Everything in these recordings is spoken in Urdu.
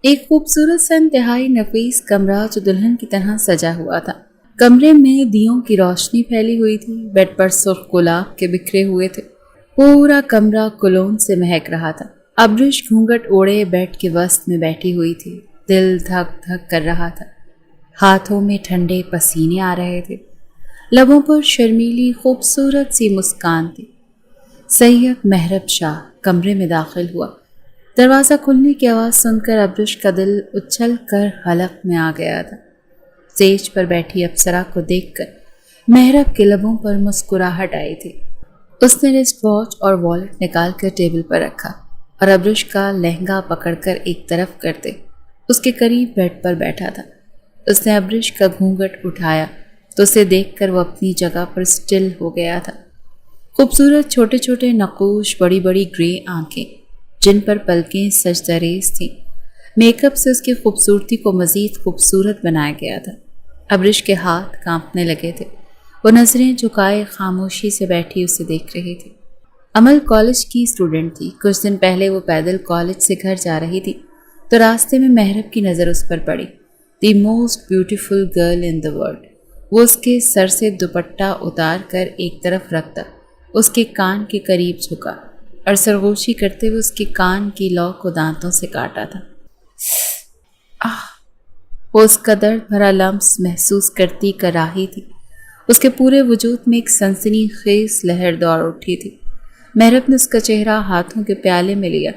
ایک خوبصورت سا انتہائی نفیس کمرہ جو دلہن کی طرح سجا ہوا تھا۔ کمرے میں دیوں کی روشنی پھیلی ہوئی تھی، بیڈ پر سرخ گلاب کے بکھرے ہوئے تھے، پورا کمرہ کولون سے مہک رہا تھا۔ ابرش گھونگھٹ اوڑے بیڈ کے وسط میں بیٹھی ہوئی تھی، دل دھک دھک کر رہا تھا، ہاتھوں میں ٹھنڈے پسینے آ رہے تھے، لبوں پر شرمیلی خوبصورت سی مسکان تھی۔ سید مہرب شاہ کمرے میں داخل ہوا۔ دروازہ کھلنے کی آواز سن کر ابرش کا دل اچھل کر حلق میں آ گیا تھا۔ سیج پر بیٹھی اپسرا کو دیکھ کر مہرب کے لبوں پر مسکراہٹ آئی تھی۔ اس نے رسٹ واچ اور والٹ نکال کر ٹیبل پر رکھا اور ابرش کا لہنگا پکڑ کر ایک طرف کرتے اس کے قریب بیڈ پر بیٹھا تھا۔ اس نے ابرش کا گھونگھٹ اٹھایا تو اسے دیکھ کر وہ اپنی جگہ پر سٹل ہو گیا تھا۔ خوبصورت چھوٹے چھوٹے نقوش، بڑی بڑی گرے آنکھیں جن پر پلکیں سجدریز تھیں، میک اپ سے اس کی خوبصورتی کو مزید خوبصورت بنایا گیا تھا۔ ابرش کے ہاتھ کانپنے لگے تھے، وہ نظریں جھکائے خاموشی سے بیٹھی اسے دیکھ رہی تھی۔ امل کالج کی اسٹوڈنٹ تھی۔ کچھ دن پہلے وہ پیدل کالج سے گھر جا رہی تھی تو راستے میں مہرب کی نظر اس پر پڑی۔ The most beautiful girl in the world. وہ اس کے سر سے دوپٹہ اتار کر ایک طرف رکھتا اس کے کان کے قریب جھکا اور سرگوشی کرتے ہوئے اس کے کان کی لو کو دانتوں سے کاٹا تھا۔ وہ اس کا درد بھرا لمس محسوس کرتی کراہی تھی۔ اس کے پورے وجود میں ایک سنسنی خیز لہر دوڑ اٹھی تھی۔ مہرب نے اس کا چہرہ ہاتھوں کے پیالے میں لیا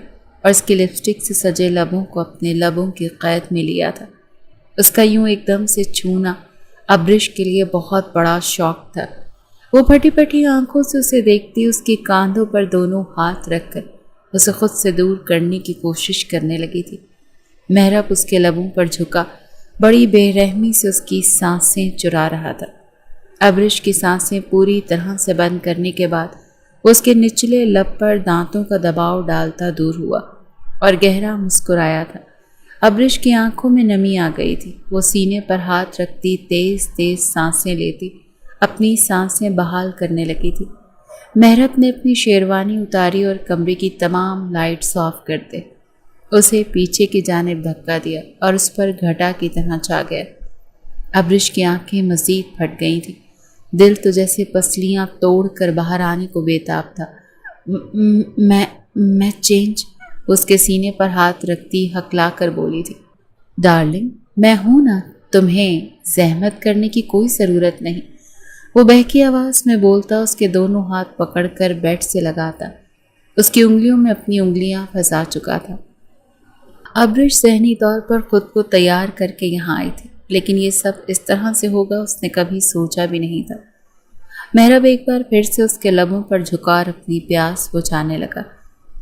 اور اس کی لپسٹک سے سجے لبوں کو اپنے لبوں کی قید میں لیا تھا۔ اس کا یوں ایک دم سے چھونا ابرش کے لیے بہت بڑا شوق تھا۔ وہ پھٹی پھٹی آنکھوں سے اسے دیکھتی اس کے کاندھوں پر دونوں ہاتھ رکھ کر اسے خود سے دور کرنے کی کوشش کرنے لگی تھی۔ مہرب اس کے لبوں پر جھکا، بڑی بے رحمی سے اس کی سانسیں چرا رہا تھا۔ ابرش کی سانسیں پوری طرح سے بند کرنے کے بعد وہ اس کے نچلے لب پر دانتوں کا دباؤ ڈالتا دور ہوا اور گہرا مسکرایا تھا۔ ابرش کی آنکھوں میں نمی آ گئی تھی۔ وہ سینے پر ہاتھ رکھتی تیز تیز سانسیں لیتی اپنی سانسیں بحال کرنے لگی تھی۔ مہرب نے اپنی شیروانی اتاری اور کمرے کی تمام لائٹس آف کرتے اسے پیچھے کی جانب دھکا دیا اور اس پر گھٹا کی طرح چھا گیا۔ ابرش کی آنکھیں مزید پھٹ گئی تھیں، دل تو جیسے پسلیاں توڑ کر باہر آنے کو بےتاب تھا۔ میں چینج، اس کے سینے پر ہاتھ رکھتی ہکلا کر بولی تھی۔ ڈارلنگ، میں ہوں نا، تمہیں زحمت کرنے کی کوئی ضرورت نہیں، وہ بہکی آواز میں بولتا اس کے دونوں ہاتھ پکڑ کر بیڈ سے لگاتا اس کی انگلیوں میں اپنی انگلیاں پھنسا چکا تھا۔ ابرش ذہنی طور پر خود کو تیار کر کے یہاں آئی تھی، لیکن یہ سب اس طرح سے ہوگا اس نے کبھی سوچا بھی نہیں تھا۔ مہرب ایک بار پھر سے اس کے لبوں پر جھکار اپنی پیاس بجھانے لگا۔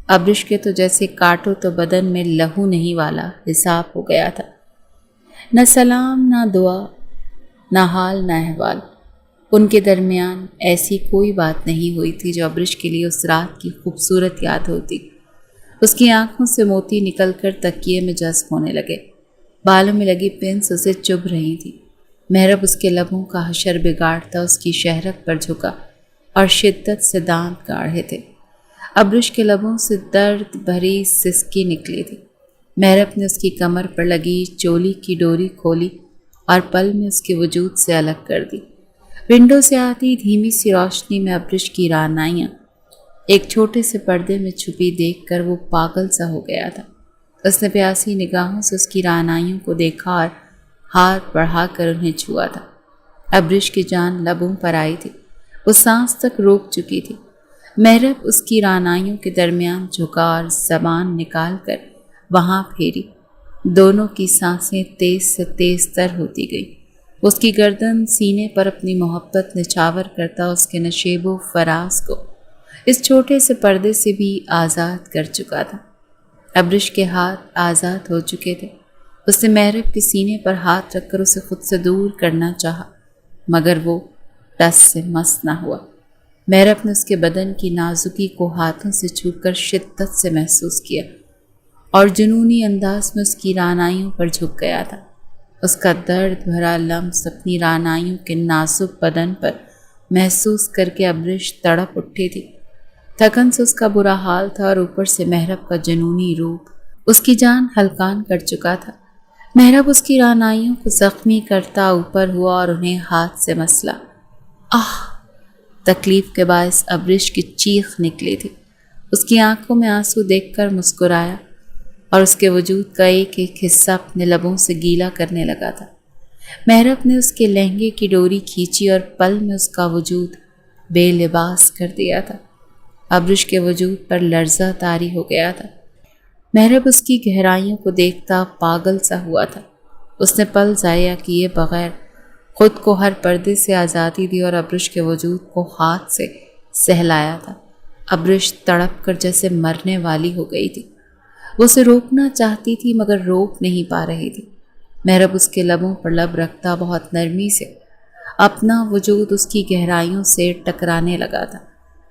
ابرش کے تو جیسے کاٹو تو بدن میں لہو نہیں والا حساب ہو گیا تھا۔ نہ سلام، نہ دعا، نہ حال، نہ احوال۔ ان کے درمیان ایسی کوئی بات نہیں ہوئی تھی جو ابرش کے لیے اس رات کی خوبصورت یاد ہوتی۔ اس کی آنکھوں سے موتی نکل کر تکیے میں جذب ہونے لگے، بالوں میں لگی پنس اسے چبھ رہی تھی۔ مہرب اس کے لبوں کا حشر بگاڑتا اس کی شہرت پر جھکا اور شدت سے دانت گاڑے تھے۔ ابرش کے لبوں سے درد بھری سسکی نکلی تھی۔ مہرب نے اس کی کمر پر لگی چولی کی ڈوری کھولی اور پل میں اس کے وجود سے الگ کر دی۔ ونڈو سے آتی دھیمی سی روشنی میں ابرش کی رعنائیاں ایک چھوٹے سے پردے میں چھپی دیکھ کر وہ پاگل سا ہو گیا تھا۔ اس نے پیاسی نگاہوں سے اس کی رعنائیوں کو دیکھا اور ہاتھ بڑھا کر انہیں چھوا تھا۔ ابرش کی جان لبوں پر آئی تھی، وہ سانس تک روک چکی تھی۔ مہرب اس کی رعنائیوں کے درمیان جھکا اور زبان نکال کر وہاں پھیری۔ دونوں کی سانسیں تیز سے تیز تر ہوتی گئیں۔ اس کی گردن سینے پر اپنی محبت نچھاور کرتا اس کے نشیب و فراز کو اس چھوٹے سے پردے سے بھی آزاد کر چکا تھا۔ ابرش کے ہاتھ آزاد ہو چکے تھے۔ اس نے مہرب کے سینے پر ہاتھ رکھ کر اسے خود سے دور کرنا چاہا، مگر وہ ٹس سے مس نہ ہوا۔ مہرب نے اس کے بدن کی نازکی کو ہاتھوں سے چھو کر شدت سے محسوس کیا اور جنونی انداز میں اس کی رعنائیوں پر جھک گیا تھا۔ اس کا درد بھرا لمس اپنی رعنائیوں کے نازک بدن پر محسوس کر کے ابرش تڑپ اٹھی تھی۔ تھکن سے اس کا برا حال تھا اور اوپر سے مہرب کا جنونی روپ اس کی جان ہلکان کر چکا تھا۔ محرب اس کی رعنائیوں کو زخمی کرتا اوپر ہوا اور انہیں ہاتھ سے مسلا۔ آہ! تکلیف کے باعث ابرش کی چیخ نکلی تھی۔ اس کی آنکھوں میں آنسو دیکھ کر مسکرایا اور اس کے وجود کا ایک ایک حصہ اپنے لبوں سے گیلا کرنے لگا تھا۔ محرب نے اس کے لہنگے کی ڈوری کھینچی اور پل میں اس کا وجود بے لباس کر دیا تھا۔ ابرش کے وجود پر لرزہ طاری ہو گیا تھا۔ محرب اس کی گہرائیوں کو دیکھتا پاگل سا ہوا تھا۔ اس نے پل ضائع کیے بغیر خود کو ہر پردے سے آزادی دی اور ابرش کے وجود کو ہاتھ سے سہلایا تھا۔ ابرش تڑپ کر جیسے مرنے والی ہو گئی تھی۔ وہ اسے روکنا چاہتی تھی مگر روک نہیں پا رہی تھی۔ محرب اس کے لبوں پر لب رکھتا بہت نرمی سے اپنا وجود اس کی گہرائیوں سے ٹکرانے لگا تھا۔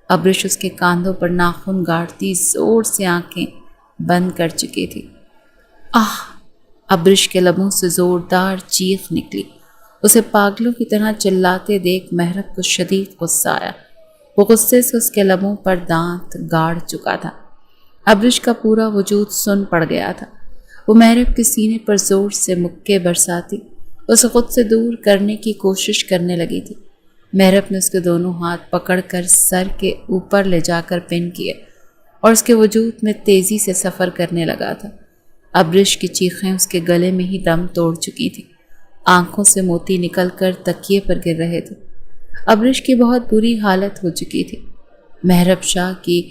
ابرش اس کے کاندھوں پر ناخن گاڑتی زور سے آنکھیں بند کر چکی تھی۔ آہ! ابرش کے لبوں سے زوردار چیخ نکلی۔ اسے پاگلوں کی طرح چلاتے دیکھ محرب کو شدید غصہ آیا۔ وہ غصے سے اس کے لبوں پر دانت گاڑ چکا تھا۔ ابرش کا پورا وجود سن پڑ گیا تھا۔ وہ محرب کے سینے پر زور سے مکے برساتی اسے خود سے دور کرنے کی کوشش کرنے لگی تھی۔ محرب نے اس کے دونوں ہاتھ پکڑ کر سر کے اوپر لے جا کر پن کیے اور اس کے وجود میں تیزی سے سفر کرنے لگا تھا۔ ابرش کی چیخیں اس کے گلے میں ہی دم توڑ چکی تھی۔ آنکھوں سے موتی نکل کر تکیے پر گر رہے تھے۔ ابرش کی بہت بری حالت ہو چکی تھی۔ محرب شاہ کی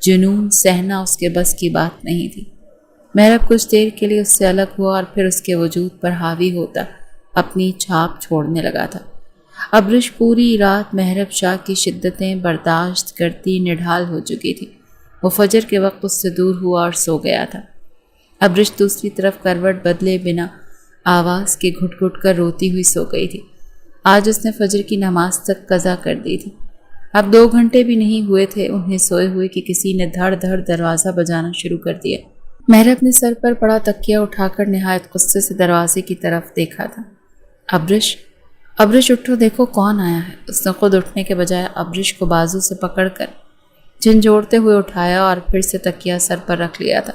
جنون سہنا اس کے بس کی بات نہیں تھی۔ محرب کچھ دیر کے لیے اس سے الگ ہوا اور پھر اس کے وجود پر حاوی ہوتا اپنی چھاپ چھوڑنے لگا تھا۔ ابرش پوری رات محرب شاہ کی شدتیں برداشت کرتی نڈھال ہو چکی تھی۔ وہ فجر کے وقت اس سے دور ہوا اور سو گیا تھا۔ ابرش دوسری طرف کروٹ بدلے بنا آواز کے گھٹ گھٹ کر روتی ہوئی سو گئی تھی۔ آج اس نے فجر کی نماز تک قضا کر دی تھی۔ اب 2 گھنٹے بھی نہیں ہوئے تھے انہیں سوئے ہوئے کہ کسی نے دھڑ دھڑ دروازہ بجانا شروع کر دیا۔ محرب نے سر پر پڑا تکیہ اٹھا کر نہایت غصے سے دروازے کی طرف دیکھا تھا۔ ابرش اٹھو، دیکھو کون آیا ہے۔ اس نے خود اٹھنے کے بجائے ابرش کو بازو سے پکڑ کر جھنجھوڑتے ہوئے اٹھایا اور پھر سے تکیہ سر پر رکھ لیا تھا۔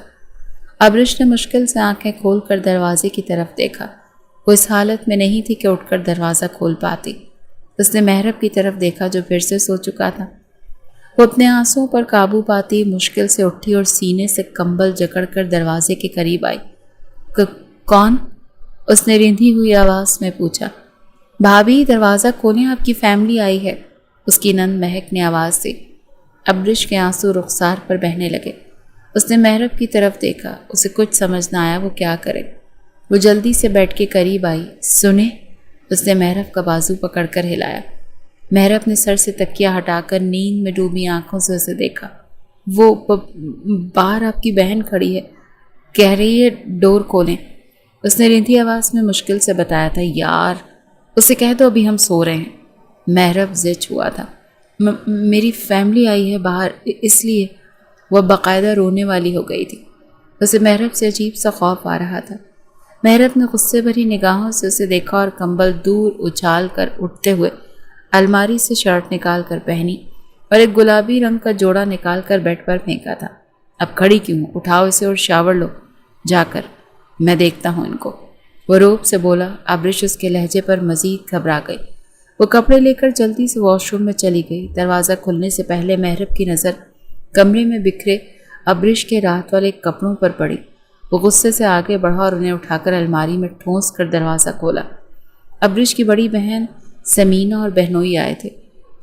ابرش نے مشکل سے آنکھیں کھول کر دروازے کی طرف دیکھا۔ وہ اس حالت میں نہیں تھی کہ اٹھ کر دروازہ کھول پاتی۔ اس نے محرب کی طرف دیکھا جو پھر سے سو چکا تھا۔ وہ اپنے آنسوؤں پر قابو پاتی مشکل سے اٹھی اور سینے سے کمبل جکڑ کر دروازے کے قریب آئی۔ کون؟ اس نے رندھی ہوئی آواز میں پوچھا۔ بھابھی دروازہ کھولیں، آپ کی فیملی آئی ہے، اس کی نند مہک نے آواز دی۔ ابرش کے آنسو رخسار پر بہنے لگے۔ اس نے محرب کی طرف دیکھا۔ اسے کچھ سمجھ نہ آیا وہ کیا کرے۔ وہ جلدی سے بیٹھ کے قریب آئی۔ سنیں، اس نے محرب کا بازو پکڑ کر ہلایا۔ محرب نے سر سے تکیہ ہٹا کر نیند میں ڈوبی آنکھوں سے اسے دیکھا۔ وہ باہر آپ کی بہن کھڑی ہے، کہہ رہی ہے ڈور کھولیں۔ اس نے رندھی آواز میں مشکل سے بتایا تھا۔ یار اسے کہہ دو ابھی ہم سو رہے ہیں۔ محرب زچ ہوا تھا۔ میری فیملی آئی ہے باہر، اس لیے وہ باقاعدہ رونے والی ہو گئی تھی۔ اسے محرب سے عجیب سا خوف آ رہا تھا۔ محرب نے غصے بھری نگاہوں سے اسے دیکھا اور کمبل دور اچھال کر اٹھتے ہوئے الماری سے شرٹ نکال کر پہنی اور ایک گلابی رنگ کا جوڑا نکال کر بیڈ پر پھینکا تھا۔ اب کھڑی کیوں ہوں؟ اٹھاؤ اسے اور شاور لو جا کر، میں دیکھتا ہوں ان کو، وہ روب سے بولا۔ ابرش اس کے لہجے پر مزید گھبرا گئی۔ وہ کپڑے لے کر جلدی سے واش روم میں چلی گئی۔ دروازہ کھلنے سے پہلے محرب کی نظر کمرے میں بکھرے ابرش کے رات والے کپڑوں پر پڑی۔ وہ غصے سے آگے بڑھا اور انہیں اٹھا کر الماری میں ٹھونس کر دروازہ کھولا۔ ابرش کی بڑی بہن سمینہ اور بہنوئی آئے تھے۔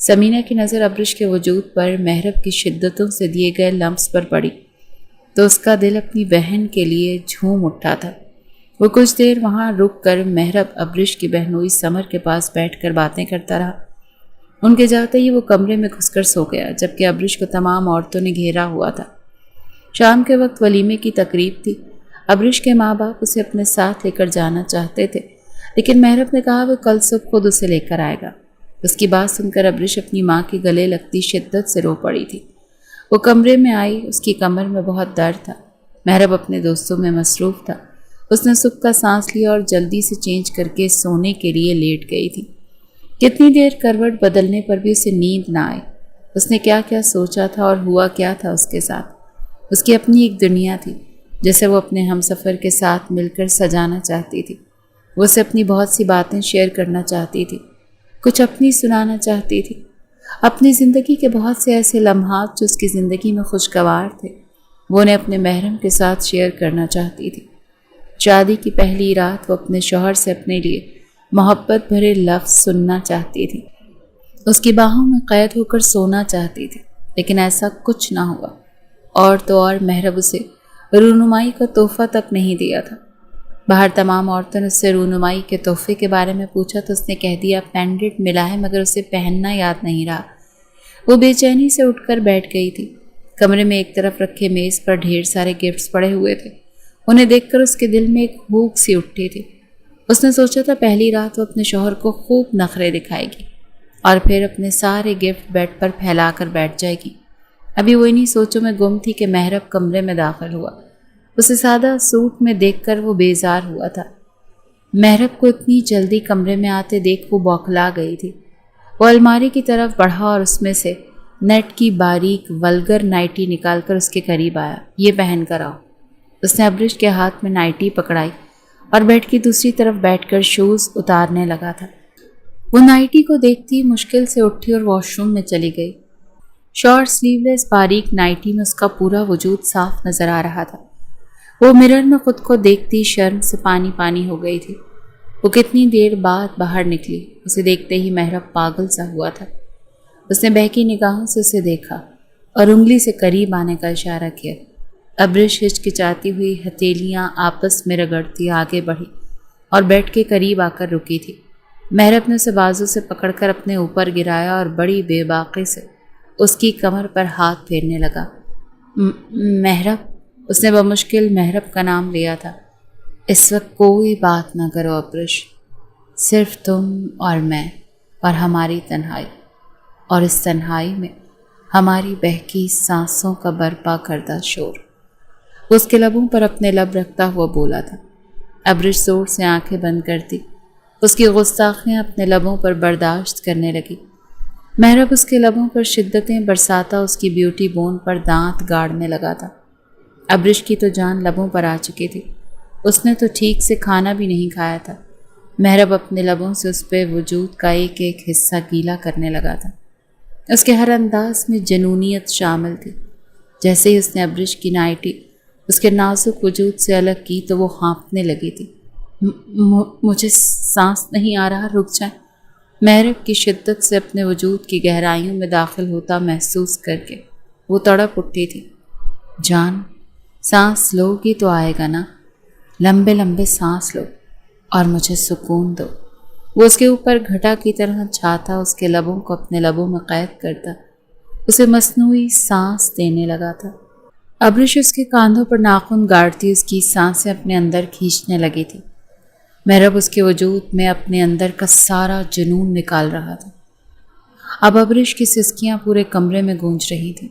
سمینہ کی نظر ابرش کے وجود پر محرب کی شدتوں سے دیے گئے لمس پر پڑی تو اس کا دل اپنی بہن کے لیے جھوم اٹھا تھا۔ وہ کچھ دیر وہاں رک کر محرب ابرش کی بہنوئی سمر کے پاس بیٹھ کر باتیں کرتا رہا۔ ان کے جاتے ہی وہ کمرے میں گھس کر سو گیا، جبکہ ابرش کو تمام عورتوں نے گھیرا ہوا تھا۔ شام کے وقت ولیمے کی تقریب تھی۔ ابرش کے ماں باپ اسے اپنے ساتھ لے کر جانا چاہتے تھے، لیکن محرب نے کہا وہ کل صبح خود اسے لے کر آئے گا۔ اس کی بات سن کر ابرش اپنی ماں کے گلے لگتی شدت سے رو پڑی تھی۔ وہ کمرے میں آئی، اس کی کمر میں بہت درد تھا۔ محرب اپنے دوستوں میں مصروف تھا۔ اس نے سکھ کا سانس لیا اور جلدی سے چینج کر کے سونے کے لیے لیٹ گئی تھی۔ کتنی دیر کروٹ بدلنے پر بھی اسے نیند نہ آئی۔ اس نے کیا کیا سوچا تھا اور ہوا کیا تھا اس کے ساتھ۔ اس کی اپنی ایک دنیا تھی۔ جیسے وہ اپنے ہم سفر کے ساتھ مل کر سجانا چاہتی تھی۔ وہ اسے اپنی بہت سی باتیں شیئر کرنا چاہتی تھی، کچھ اپنی سنانا چاہتی تھی، اپنی زندگی کے بہت سے ایسے لمحات جو اس کی زندگی میں خوشگوار تھے وہ انہیں اپنے محرم کے ساتھ شیئر کرنا چاہتی تھی۔ شادی کی پہلی رات وہ اپنے شوہر سے اپنے لیے محبت بھرے لفظ سننا چاہتی تھی، اس کی باہوں میں قید ہو کر سونا چاہتی تھی، لیکن ایسا کچھ نہ ہوا۔ اور تو اور محرم اسے رونمائی کا تحفہ تک نہیں دیا تھا۔ باہر تمام عورتوں نے اس سے رونمائی کے تحفے کے بارے میں پوچھا تو اس نے کہہ دیا پینڈنٹ ملا ہے مگر اسے پہننا یاد نہیں رہا۔ وہ بے چینی سے اٹھ کر بیٹھ گئی تھی۔ کمرے میں ایک طرف رکھے میز پر ڈھیر سارے گفٹس پڑے ہوئے تھے، انہیں دیکھ کر اس کے دل میں ایک بھوک سی اٹھتی تھی۔ اس نے سوچا تھا پہلی رات وہ اپنے شوہر کو خوب نخرے دکھائے گی اور پھر اپنے سارے گفٹ بیڈ پر پھیلا کر بیٹھ جائے گی۔ ابھی وہ انہی سوچوں میں گم تھی کہ محرم کمرے میں داخل ہوا۔ اسے سادہ سوٹ میں دیکھ کر وہ بیزار ہوا تھا۔ محرم کو اتنی جلدی کمرے میں آتے دیکھ وہ بوکھلا گئی تھی۔ وہ الماری کی طرف بڑھا اور اس میں سے نیٹ کی باریک ولگر نائٹی نکال کر اس کے قریب آیا۔ یہ پہن کر آؤ۔ اس نے ابرش کے ہاتھ میں نائٹی پکڑائی اور بیڈ کی دوسری طرف بیٹھ کر شوز اتارنے لگا تھا۔ وہ نائٹی کو دیکھتی مشکل سے اٹھی اور واش روم میں چلی گئی۔ شارٹ سلیو لیس باریک نائٹی میں اس کا پورا وجود صاف نظر آ رہا تھا۔ وہ مرر میں خود کو دیکھتی شرم سے پانی پانی ہو گئی تھی۔ وہ کتنی دیر بعد باہر نکلی، اسے دیکھتے ہی محرم پاگل سا ہوا تھا۔ اس نے بہکی نگاہوں سے اسے دیکھا اور انگلی سے قریب آنے کا اشارہ کیا۔ ابرش ہچکچاتی ہوئی ہتھیلیاں آپس میں رگڑتی آگے بڑھی اور بیڈ کے قریب آ کر رکی تھی۔ محرم نے اسے بازو سے پکڑ کر اپنے اوپر گرایا اور بڑی بے باکی سے اس کی کمر پر ہاتھ پھیرنے لگا۔ محرم، اس نے بمشکل محرم کا نام لیا تھا۔ اس وقت کوئی بات نہ کرو ابرش، صرف تم اور میں اور ہماری تنہائی، اور اس تنہائی میں ہماری بہکی سانسوں کا برپا کردہ شور۔ وہ اس کے لبوں پر اپنے لب رکھتا ہوا بولا تھا۔ ابرش زور سے آنکھیں بند کرتی، اس کی گستاخیاں اپنے لبوں پر برداشت کرنے لگی۔ محرم اس کے لبوں پر شدتیں برساتا اس کی بیوٹی بون پر دانت گاڑنے لگا تھا۔ ابرش کی تو جان لبوں پر آ چکی تھی، اس نے تو ٹھیک سے کھانا بھی نہیں کھایا تھا۔ محرم اپنے لبوں سے اس پہ وجود کا ایک ایک حصہ گیلا کرنے لگا تھا۔ اس کے ہر انداز میں جنونیت شامل تھی۔ جیسے ہی اس نے ابرش کی نائٹی اس کے نازک وجود سے الگ کی تو وہ ہانپنے لگی تھی۔ مجھے سانس نہیں آ رہا، رک جائیں۔ محرم کی شدت سے اپنے وجود کی گہرائیوں میں داخل ہوتا محسوس کر کے وہ تڑپ اٹھی تھی۔ جان، سانس لو گی تو آئے گا نا، لمبے لمبے سانس لو اور مجھے سکون دو۔ وہ اس کے اوپر گھٹا کی طرح چھاتا اس کے لبوں کو اپنے لبوں میں قید کرتا اسے مصنوعی سانس دینے لگا تھا۔ ابرش اس کے کاندھوں پر ناخن گاڑتی اس کی سانسیں اپنے اندر کھینچنے لگی تھی۔ محرم اس کے وجود میں اپنے اندر کا سارا جنون نکال رہا تھا۔ اب ابرش کی سسکیاں پورے کمرے میں گونج رہی تھیں۔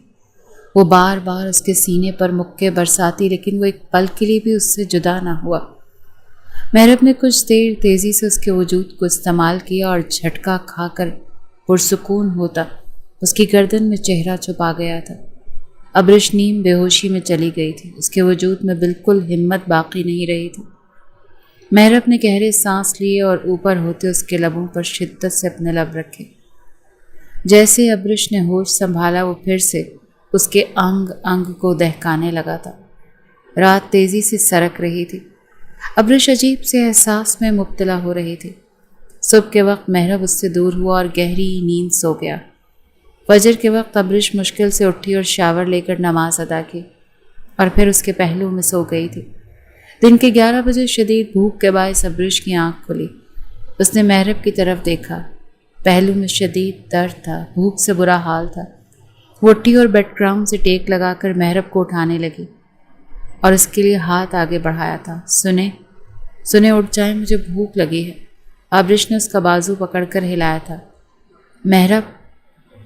وہ بار بار اس کے سینے پر مکے برساتی لیکن وہ ایک پل کے لیے بھی اس سے جدا نہ ہوا۔ محرم نے کچھ دیر تیزی سے اس کے وجود کو استعمال کیا اور جھٹکا کھا کر پرسکون ہوتا اس کی گردن میں چہرہ چھپا گیا تھا۔ ابرش نیم بے ہوشی میں چلی گئی تھی، اس کے وجود میں بالکل ہمت باقی نہیں رہی تھی۔ محرم نے گہرے سانس لیے اور اوپر ہوتے اس کے لبوں پر شدت سے اپنے لب رکھے۔ جیسے ابرش نے ہوش سنبھالا وہ پھر سے اس کے انگ انگ کو دہکانے لگا تھا۔ رات تیزی سے سرک رہی تھی۔ ابرش عجیب سے احساس میں مبتلا ہو رہی تھی۔ صبح کے وقت محرم اس سے دور ہوا اور گہری نیند سو گیا۔ فجر کے وقت ابرش مشکل سے اٹھی اور شاور لے کر نماز ادا کی اور پھر اس کے پہلو میں سو گئی تھی۔ دن کے 11 بجے شدید بھوک کے باعث ابرش کی آنکھ کھلی۔ اس نے محرم کی طرف دیکھا۔ پہلو میں شدید درد تھا، بھوک سے برا حال تھا۔ وہ اٹھی اور بیڈ گراؤنڈ سے ٹیک لگا کر محرم کو اٹھانے لگی اور اس کے لیے ہاتھ آگے بڑھایا تھا۔ سنے اٹھ جائیں، مجھے بھوک لگی ہے۔ ابرش نے اس کا بازو پکڑ کر ہلایا تھا۔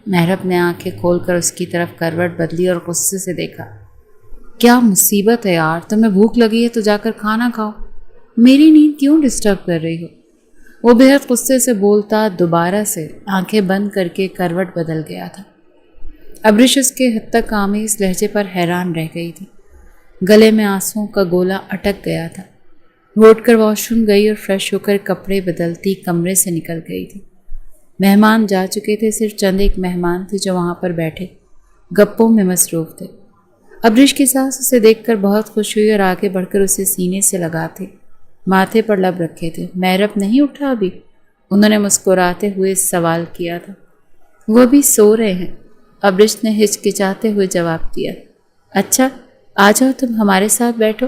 محرم نے آنکھیں کھول کر اس کی طرف کروٹ بدلی اور غصے سے دیکھا۔ کیا مصیبت ہے یار، تمہیں بھوک لگی ہے تو جا کر کھانا کھاؤ، میری نیند کیوں ڈسٹرب کر رہی ہو؟ وہ بہت غصے سے بولتا دوبارہ سے آنکھیں بند کر کے کروٹ بدل گیا تھا۔ ابرش اس کے حد تک آمیز لہجے پر حیران رہ گئی تھی۔ گلے میں آنسوؤں کا گولا اٹک گیا تھا۔ وہ اٹھ کر واش روم گئی اور فریش ہو کر کپڑے بدلتی کمرے سے نکل گئی تھی۔ مہمان جا چکے تھے، صرف چند ایک مہمان تھے جو وہاں پر بیٹھے گپوں میں مصروف تھے۔ ابرش کی ساس اسے دیکھ کر بہت خوش ہوئی اور آگے بڑھ کر اسے سینے سے لگاتے ماتھے پر لب رکھے تھے۔ محرب نہیں اٹھا ابھی؟ انہوں نے مسکراتے ہوئے سوال کیا تھا۔ وہ ابھی سو رہے ہیں، ابرش نے ہچکچاتے ہوئے جواب دیا۔ اچھا آ جاؤ، تم ہمارے ساتھ بیٹھو۔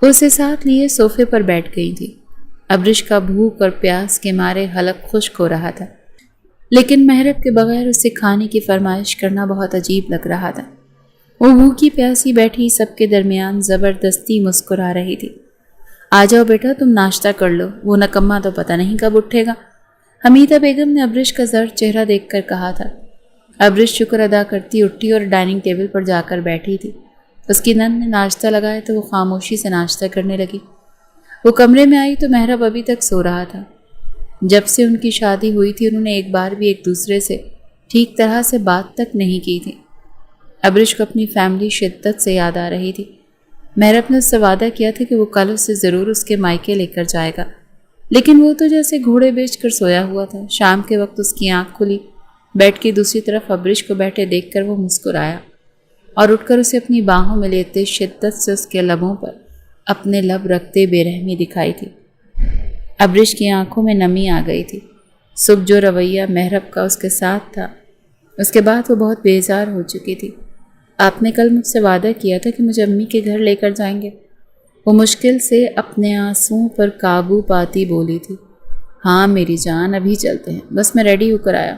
وہ اسے ساتھ لیے صوفے پر بیٹھ گئی تھی۔ ابرش کا بھوک اور پیاس کے مارے حلق خشک ہو رہا تھا، لیکن محرب کے بغیر اسے کھانے کی فرمائش کرنا بہت عجیب لگ رہا تھا۔ وہ بھوکی پیاسی بیٹھی سب کے درمیان زبردستی مسکرا رہی تھی۔ آ جاؤ بیٹا، تم ناشتہ کر لو، وہ نکما تو پتہ نہیں کب اٹھے گا، حمیدہ بیگم نے ابرش کا زرد چہرہ دیکھ کر کہا تھا۔ ابرش شکر ادا کرتی اٹھی اور ڈائننگ ٹیبل پر جا کر بیٹھی تھی۔ اس کی نند نے ناشتہ لگایا تو وہ خاموشی سے ناشتہ کرنے لگی۔ وہ کمرے میں آئی تو محرب ابھی تک سو رہا تھا۔ جب سے ان کی شادی ہوئی تھی انہوں نے ایک بار بھی ایک دوسرے سے ٹھیک طرح سے بات تک نہیں کی تھی۔ ابرش کو اپنی فیملی شدت سے یاد آ رہی تھی۔ محرب نے اس سے وعدہ کیا تھا کہ وہ کل اسے ضرور اس کے مائکے لے کر جائے گا، لیکن وہ تو جیسے گھوڑے بیچ کر سویا ہوا تھا۔ شام کے وقت اس کی آنکھ کھلی، بیڈ کی دوسری طرف ابرش کو بیٹھے دیکھ کر وہ مسکرایا اور اٹھ کر اسے اپنی باہوں میں لیتے شدت سے اس کے لبوں پر اپنے لب رکھتے بے رحمی دکھائی تھی۔ ابرش کی آنکھوں میں نمی آ گئی تھی۔ صبح جو رویہ محرب کا اس کے ساتھ تھا، اس کے بعد وہ بہت بیزار ہو چکی تھی۔ آپ نے کل مجھ سے وعدہ کیا تھا کہ مجھے امی کے گھر لے کر جائیں گے، وہ مشکل سے اپنے آنسوؤں پر قابو پاتی بولی تھی۔ ہاں میری جان، ابھی چلتے ہیں، بس میں ریڈی ہو کر آیا،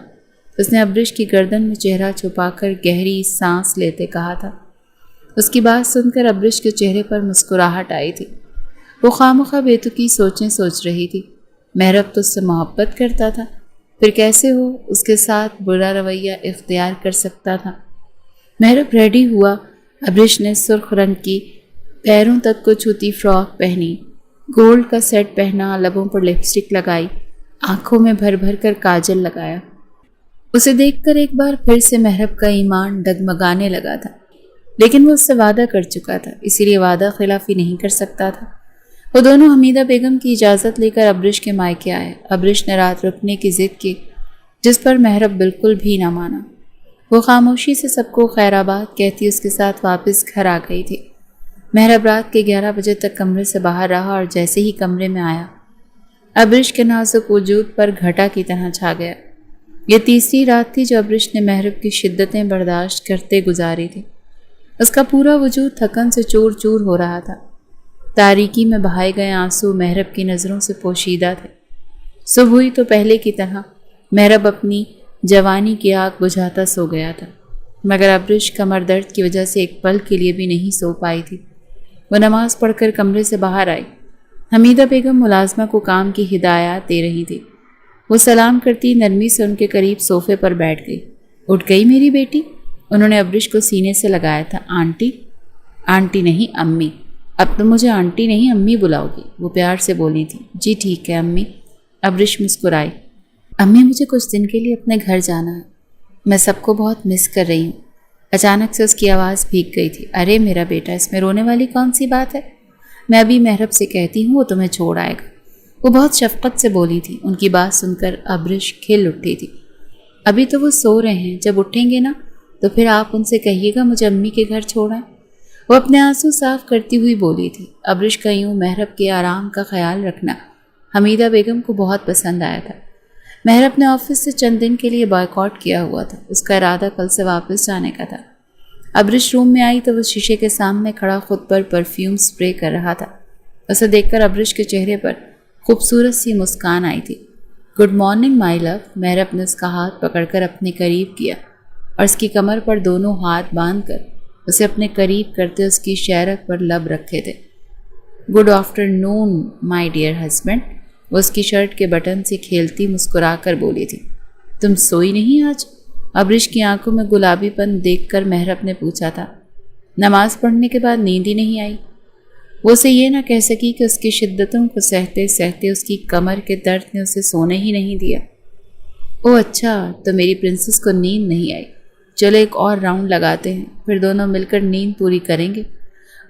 اس نے ابرش کی گردن میں چہرہ چھپا کر گہری سانس لیتے کہا تھا۔ اس کی بات سن کر ابرش کے چہرے پر مسکراہٹ آئی تھی۔ وہ خواہ بیتکی سوچیں سوچ رہی تھی۔ محرب تو اس سے محبت کرتا تھا، پھر کیسے وہ اس کے ساتھ برا رویہ اختیار کر سکتا تھا؟ محرب ریڈی ہوا۔ ابرش نے سرخ رنگ کی پیروں تک کو چھوتی فراک پہنی، گولڈ کا سیٹ پہنا، لبوں پر لپسٹک لگائی، آنکھوں میں بھر بھر کر کاجل لگایا۔ اسے دیکھ کر ایک بار پھر سے محرب کا ایمان ڈگمگانے لگا تھا، لیکن وہ اس سے وعدہ کر چکا تھا، اسی لیے وعدہ خلافی نہیں کر سکتا تھا۔ وہ دونوں حمیدہ بیگم کی اجازت لے کر ابرش کے مائکے آئے۔ ابرش نے رات رکنے کی ضد کی، جس پر محرب بالکل بھی نہ مانا۔ وہ خاموشی سے سب کو خیر آباد کہتی اس کے ساتھ واپس گھر آ گئی تھی۔ محرب رات کے 11 بجے تک کمرے سے باہر رہا اور جیسے ہی کمرے میں آیا، ابرش کے نازک وجود پر گھٹا کی طرح چھا گیا۔ یہ تیسری رات تھی جو ابرش نے محرب کی شدتیں برداشت کرتے گزاری تھی۔ اس کا پورا وجود تھکن سے چور چور ہو رہا تھا۔ تاریکی میں بہائے گئے آنسو محرب کی نظروں سے پوشیدہ تھے۔ صبح ہوئی تو پہلے کی طرح محرب اپنی جوانی کی آگ بجھاتا سو گیا تھا، مگر ابرش کمر درد کی وجہ سے ایک پل کے لیے بھی نہیں سو پائی تھی۔ وہ نماز پڑھ کر کمرے سے باہر آئی۔ حمیدہ بیگم ملازمہ کو کام کی ہدایات دے رہی تھی۔ وہ سلام کرتی نرمی سے ان کے قریب صوفے پر بیٹھ گئی۔ اٹھ گئی میری بیٹی؟ انہوں نے ابرش کو سینے سے لگایا تھا۔ آنٹی؟ آنٹی نہیں امی، اب تو مجھے آنٹی نہیں امی بلاؤ گی، وہ پیار سے بولی تھی۔ جی ٹھیک ہے امی، ابرش مسکرائی۔ امی مجھے کچھ دن کے لیے اپنے گھر جانا ہے، میں سب کو بہت مس کر رہی ہوں۔ اچانک سے اس کی آواز بھیگ گئی تھی۔ ارے میرا بیٹا، اس میں رونے والی کون سی بات ہے؟ میں ابھی محرب سے کہتی ہوں، وہ تمہیں چھوڑ آئے گا، وہ بہت شفقت سے بولی تھی۔ ان کی بات سن کر ابرش کھل اٹھی تھی۔ ابھی تو وہ سو رہے ہیں، جب اٹھیں گے نا تو پھر آپ ان سے کہیے گا مجھے امی کے گھر چھوڑیں، وہ اپنے آنسو صاف کرتی ہوئی بولی تھی۔ ابرش کا یوں محرب کے آرام کا خیال رکھنا حمیدہ بیگم کو بہت پسند آیا تھا۔ محرب نے آفس سے چند دن کے لیے بائیکاٹ کیا ہوا تھا، اس کا ارادہ کل سے واپس جانے کا تھا۔ ابرش روم میں آئی تو وہ شیشے کے سامنے کھڑا خود پر پرفیوم سپرے کر رہا تھا۔ اسے دیکھ کر ابرش کے چہرے پر خوبصورت سی مسکان آئی تھی۔ گڈ مارننگ مائی لو، محرب نے اس کا ہاتھ پکڑ کر اپنے قریب کیا اور اس کی کمر پر دونوں ہاتھ باندھ کر اسے اپنے قریب کرتے اس کی شہرت پر لب رکھے تھے۔ Good afternoon my dear husband, وہ اس کی شرٹ کے بٹن سے کھیلتی مسکرا کر بولی تھی۔ تم سوئی نہیں آج؟ ابرش کی آنکھوں میں گلابی پن دیکھ کر محرب نے پوچھا تھا۔ نماز پڑھنے کے بعد نیند ہی نہیں آئی۔ وہ اسے یہ نہ کہہ سکی کہ اس کی شدتوں کو سہتے سہتے اس کی کمر کے درد نے اسے سونے ہی نہیں دیا۔ او اچھا، تو میری پرنسس کو نیند نہیں آئی، چلو ایک اور راؤنڈ لگاتے ہیں، پھر دونوں مل کر نیند پوری کریں گے۔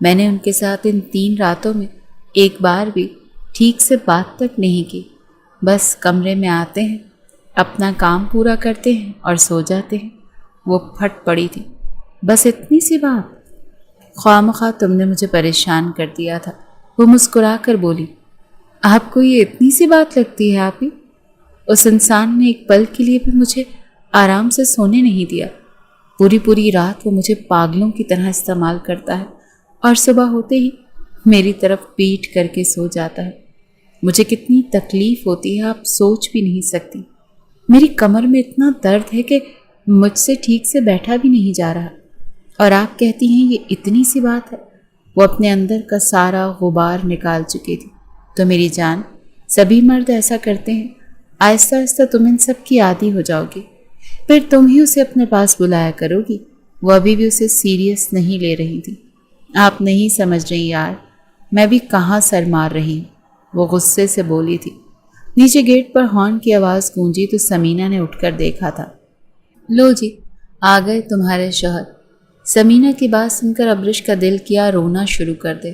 میں نے ان کے ساتھ ان 3 راتوں میں ایک بار بھی ٹھیک سے بات تک نہیں کی۔ بس کمرے میں آتے ہیں، اپنا کام پورا کرتے ہیں اور سو جاتے ہیں۔ وہ پھٹ پڑی تھی۔ بس اتنی سی بات؟ خواہ تم نے مجھے پریشان کر دیا تھا۔ وہ مسکرا کر بولی، آپ کو یہ اتنی سی بات لگتی ہے آپ ہی؟ اس انسان نے ایک پل کے لیے بھی مجھے آرام سے سونے نہیں دیا۔ پوری رات وہ مجھے پاگلوں کی طرح استعمال کرتا ہے اور صبح ہوتے ہی میری طرف پیٹ کر کے سو جاتا ہے۔ مجھے کتنی تکلیف ہوتی ہے آپ سوچ بھی نہیں سکتی۔ میری کمر میں اتنا درد ہے کہ مجھ سے ٹھیک سے بیٹھا بھی نہیں جا رہا، اور آپ کہتی ہیں یہ اتنی سی بات ہے۔ وہ اپنے اندر کا سارا غبار نکال چکی تھی۔ تو میری جان، سبھی مرد ایسا کرتے ہیں۔ آہستہ آہستہ تم ان سب کی عادی ہو جاؤ گی، پھر تم ہی اسے اپنے پاس بلایا کرو گی۔ وہ ابھی بھی اسے سیریس نہیں لے رہی تھی۔ آپ نہیں سمجھ رہی یار، میں بھی کہاں سر مار رہی ہوں، وہ غصے سے بولی تھی۔ نیچے گیٹ پر ہارن کی آواز گونجی تو سمینہ نے اٹھ کر دیکھا تھا۔ لو جی، آ گئے تمہارے شوہر۔ سمینہ کی بات سن کر ابرش کا دل کیا رونا شروع کر دے۔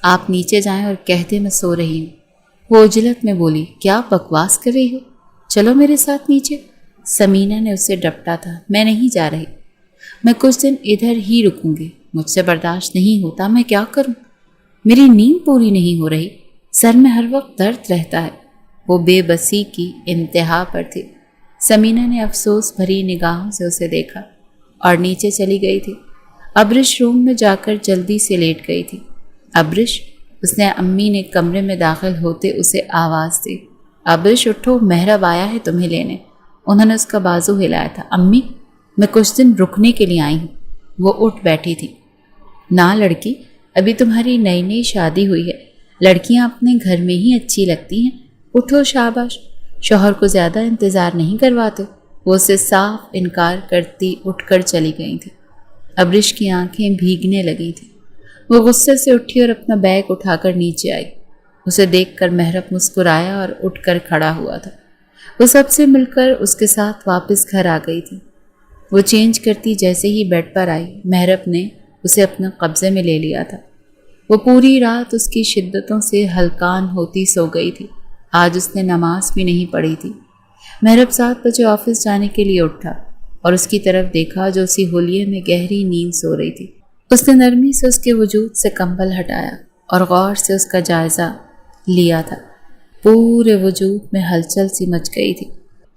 آپ نیچے جائیں اور کہہ دیں میں سو رہی ہوں۔ وہ عجلت میں بولی، کیا بکواس کر رہی ہو؟ چلو میرے ساتھ نیچے۔ سمینہ نے اسے ڈپٹا تھا۔ میں نہیں جا رہی، میں کچھ دن ادھر ہی رکوں گی۔ مجھ سے برداشت نہیں ہوتا، میں کیا کروں؟ میری نیند پوری نہیں ہو رہی، سر میں ہر وقت درد رہتا ہے۔ وہ بے بسی کی انتہا پر تھی۔ سمینہ نے افسوس بھری نگاہوں سے اسے دیکھا اور نیچے چلی گئی تھی۔ ابرش روم میں جا کر جلدی سے لیٹ گئی تھی۔ ابرش، اس نے امی نے کمرے میں داخل ہوتے اسے آواز دی۔ ابرش اٹھو، مہرب آیا ہے تمہیں لینے۔ انہوں نے اس کا بازو ہلایا تھا۔ امی، میں کچھ دن رکنے کے لیے آئی ہوں۔ وہ اٹھ بیٹھی تھی۔ نہ لڑکی، ابھی تمہاری نئی شادی ہوئی ہے، لڑکیاں اپنے گھر میں ہی اچھی لگتی ہیں۔ اٹھو، شاباش، شوہر کو زیادہ انتظار نہیں کرواتے۔ وہ اسے صاف انکار کرتی اٹھ کر چلی گئی تھی۔ ابرش کی آنکھیں بھیگنے لگی تھیں۔ وہ غصے سے اٹھی اور اپنا بیگ اٹھا کر نیچے آئی۔ اسے دیکھ کر مہرب مسکرایا اور اٹھ کر کھڑا ہوا تھا۔ وہ سب سے مل کر اس کے ساتھ واپس گھر آ گئی تھی۔ وہ چینج کرتی جیسے ہی بیڈ پر آئی، مہرب نے اسے اپنے قبضے میں لے لیا تھا۔ وہ پوری رات اس کی شدتوں سے ہلکان ہوتی سو گئی تھی۔ آج اس نے نماز بھی نہیں پڑھی تھی۔ مہرب 7 بجے آفس جانے کے لیے اٹھا اور اس کی طرف دیکھا جو اسی ہولیے میں گہری نیند سو رہی تھی۔ اس نے نرمی سے اس کے وجود سے کمبل ہٹایا اور غور سے اس کا جائزہ لیا تھا۔ پورے وجود میں ہلچل سی مچ گئی تھی۔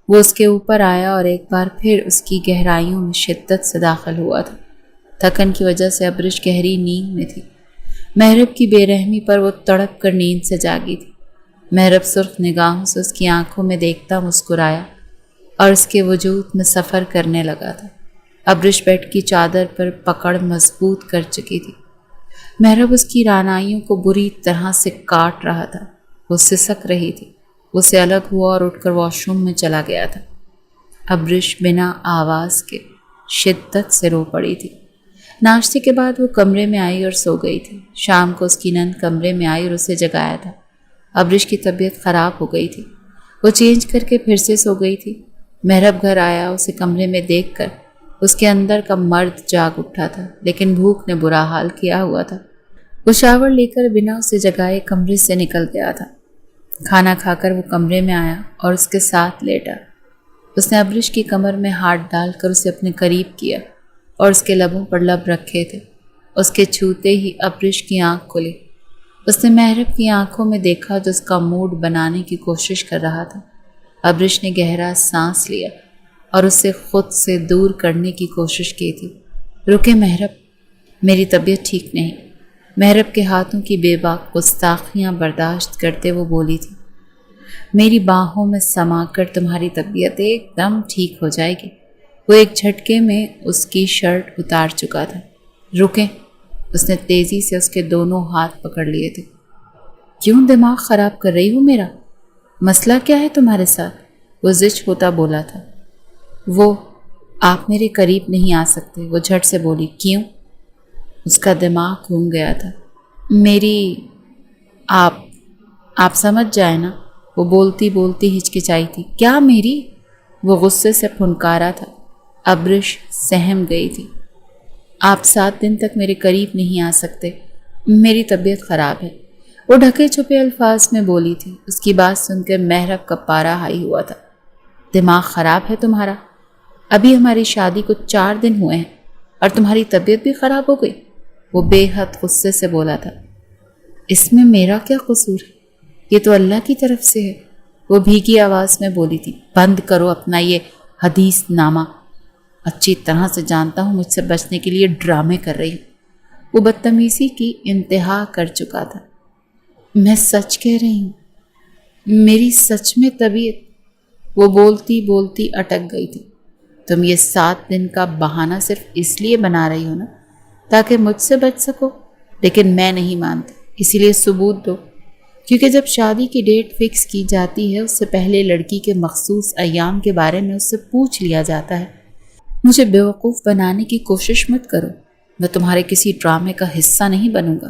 وہ اس کے اوپر آیا اور ایک بار پھر اس کی گہرائیوں میں شدت سے داخل ہوا تھا۔ تھکن کی وجہ سے ابرش گہری نیند میں تھی۔ مہرب کی بے رحمی پر وہ تڑپ کر نیند سے جاگی تھی۔ مہرب سرخ نگاہوں سے اس کی آنکھوں میں دیکھتا مسکرایا اور اس کے وجود میں سفر کرنے لگا تھا۔ ابرش بیڈ کی چادر پر پکڑ مضبوط کر چکی تھی۔ مہرب اس کی رعنائیوں کو بری طرح سے کاٹ رہا تھا۔ وہ سسک رہی تھی۔ وہ سے الگ ہوا اور اٹھ کر واش روم میں چلا گیا تھا۔ ابرش بنا آواز کے شدت سے رو پڑی تھی۔ ناشتے کے بعد وہ کمرے میں آئی اور سو گئی تھی۔ شام کو اس کی نند کمرے میں آئی اور اسے جگایا تھا۔ ابرش کی طبیعت خراب ہو گئی تھی۔ وہ چینج کر کے پھر سے سو گئی تھی۔ مہرب گھر آیا، اسے کمرے میں دیکھ کر اس کے اندر کا مرد جاگ اٹھا تھا، لیکن بھوک نے برا حال کیا ہوا تھا۔ وہ شاور لے کر بنا اسے جگائے کمرے سے نکل گیا تھا۔ کھانا کھا کر وہ کمرے میں آیا اور اس کے ساتھ لیٹا۔ اس نے ابرش کی کمر میں ہاتھ ڈال کر اسے اپنے قریب کیا اور اس کے لبوں پر لب رکھے تھے۔ اس کے چھوتے ہی ابرش کی آنکھ کھلی۔ اس نے مہرب کی آنکھوں میں دیکھا جو اس کا موڈ بنانے کی کوشش کر رہا تھا۔ ابرش نے گہرا سانس لیا اور اسے خود سے دور کرنے کی کوشش کی تھی۔ رکے مہرب، میری طبیعت ٹھیک نہیں۔ مہرب کے ہاتھوں کی بے باک گستاخیاں برداشت کرتے وہ بولی تھی، میری باہوں میں سما کر تمہاری طبیعت ایک دم ٹھیک ہو جائے گی۔ وہ ایک جھٹکے میں اس کی شرٹ اتار چکا تھا۔ رکیں، اس نے تیزی سے اس کے دونوں ہاتھ پکڑ لیے تھے۔ کیوں دماغ خراب کر رہی ہو میرا؟ مسئلہ کیا ہے تمہارے ساتھ؟ وہ زچ ہوتا بولا تھا۔ وہ آپ میرے قریب نہیں آ سکتے، وہ جھٹ سے بولی۔ کیوں؟ اس کا دماغ گھوم گیا تھا۔ میری آپ سمجھ جائے نا، وہ بولتی بولتی ہچکچائی تھی۔ کیا میری؟ وہ غصے سے پھنکارا تھا۔ ابرش سہم گئی تھی۔ آپ 7 دن تک میرے قریب نہیں آ سکتے، میری طبیعت خراب ہے، وہ ڈھکے چھپے الفاظ میں بولی تھی۔ اس کی بات سن کر محرب کا پارا ہائی ہوا تھا۔ دماغ خراب ہے تمہارا؟ ابھی ہماری شادی کو 4 دن ہوئے ہیں اور تمہاری طبیعت بھی خراب ہو گئی؟ وہ بے حد غصے سے بولا تھا۔ اس میں میرا کیا قصور ہے؟ یہ تو اللہ کی طرف سے ہے، وہ بھیگی آواز میں بولی تھی۔ بند کرو اپنا یہ حدیث نامہ، اچھی طرح سے جانتا ہوں مجھ سے بچنے کے لیے ڈرامے کر رہی ہوں۔ وہ بدتمیزی کی انتہا کر چکا تھا۔ میں سچ کہہ رہی ہوں، میری سچ میں طبیعت، وہ بولتی بولتی اٹک گئی تھی۔ تم یہ 7 دن کا بہانہ صرف اس لیے بنا رہی ہو نا تاکہ مجھ سے بچ سکو، لیکن میں نہیں مانتی، اسی لیے ثبوت دو، کیونکہ جب شادی کی ڈیٹ فکس کی جاتی ہے اس سے پہلے لڑکی کے مخصوص ایام کے بارے میں اس سے پوچھ لیا جاتا ہے۔ مجھے بیوقوف بنانے کی کوشش مت کرو، میں تمہارے کسی ڈرامے کا حصہ نہیں بنوں گا،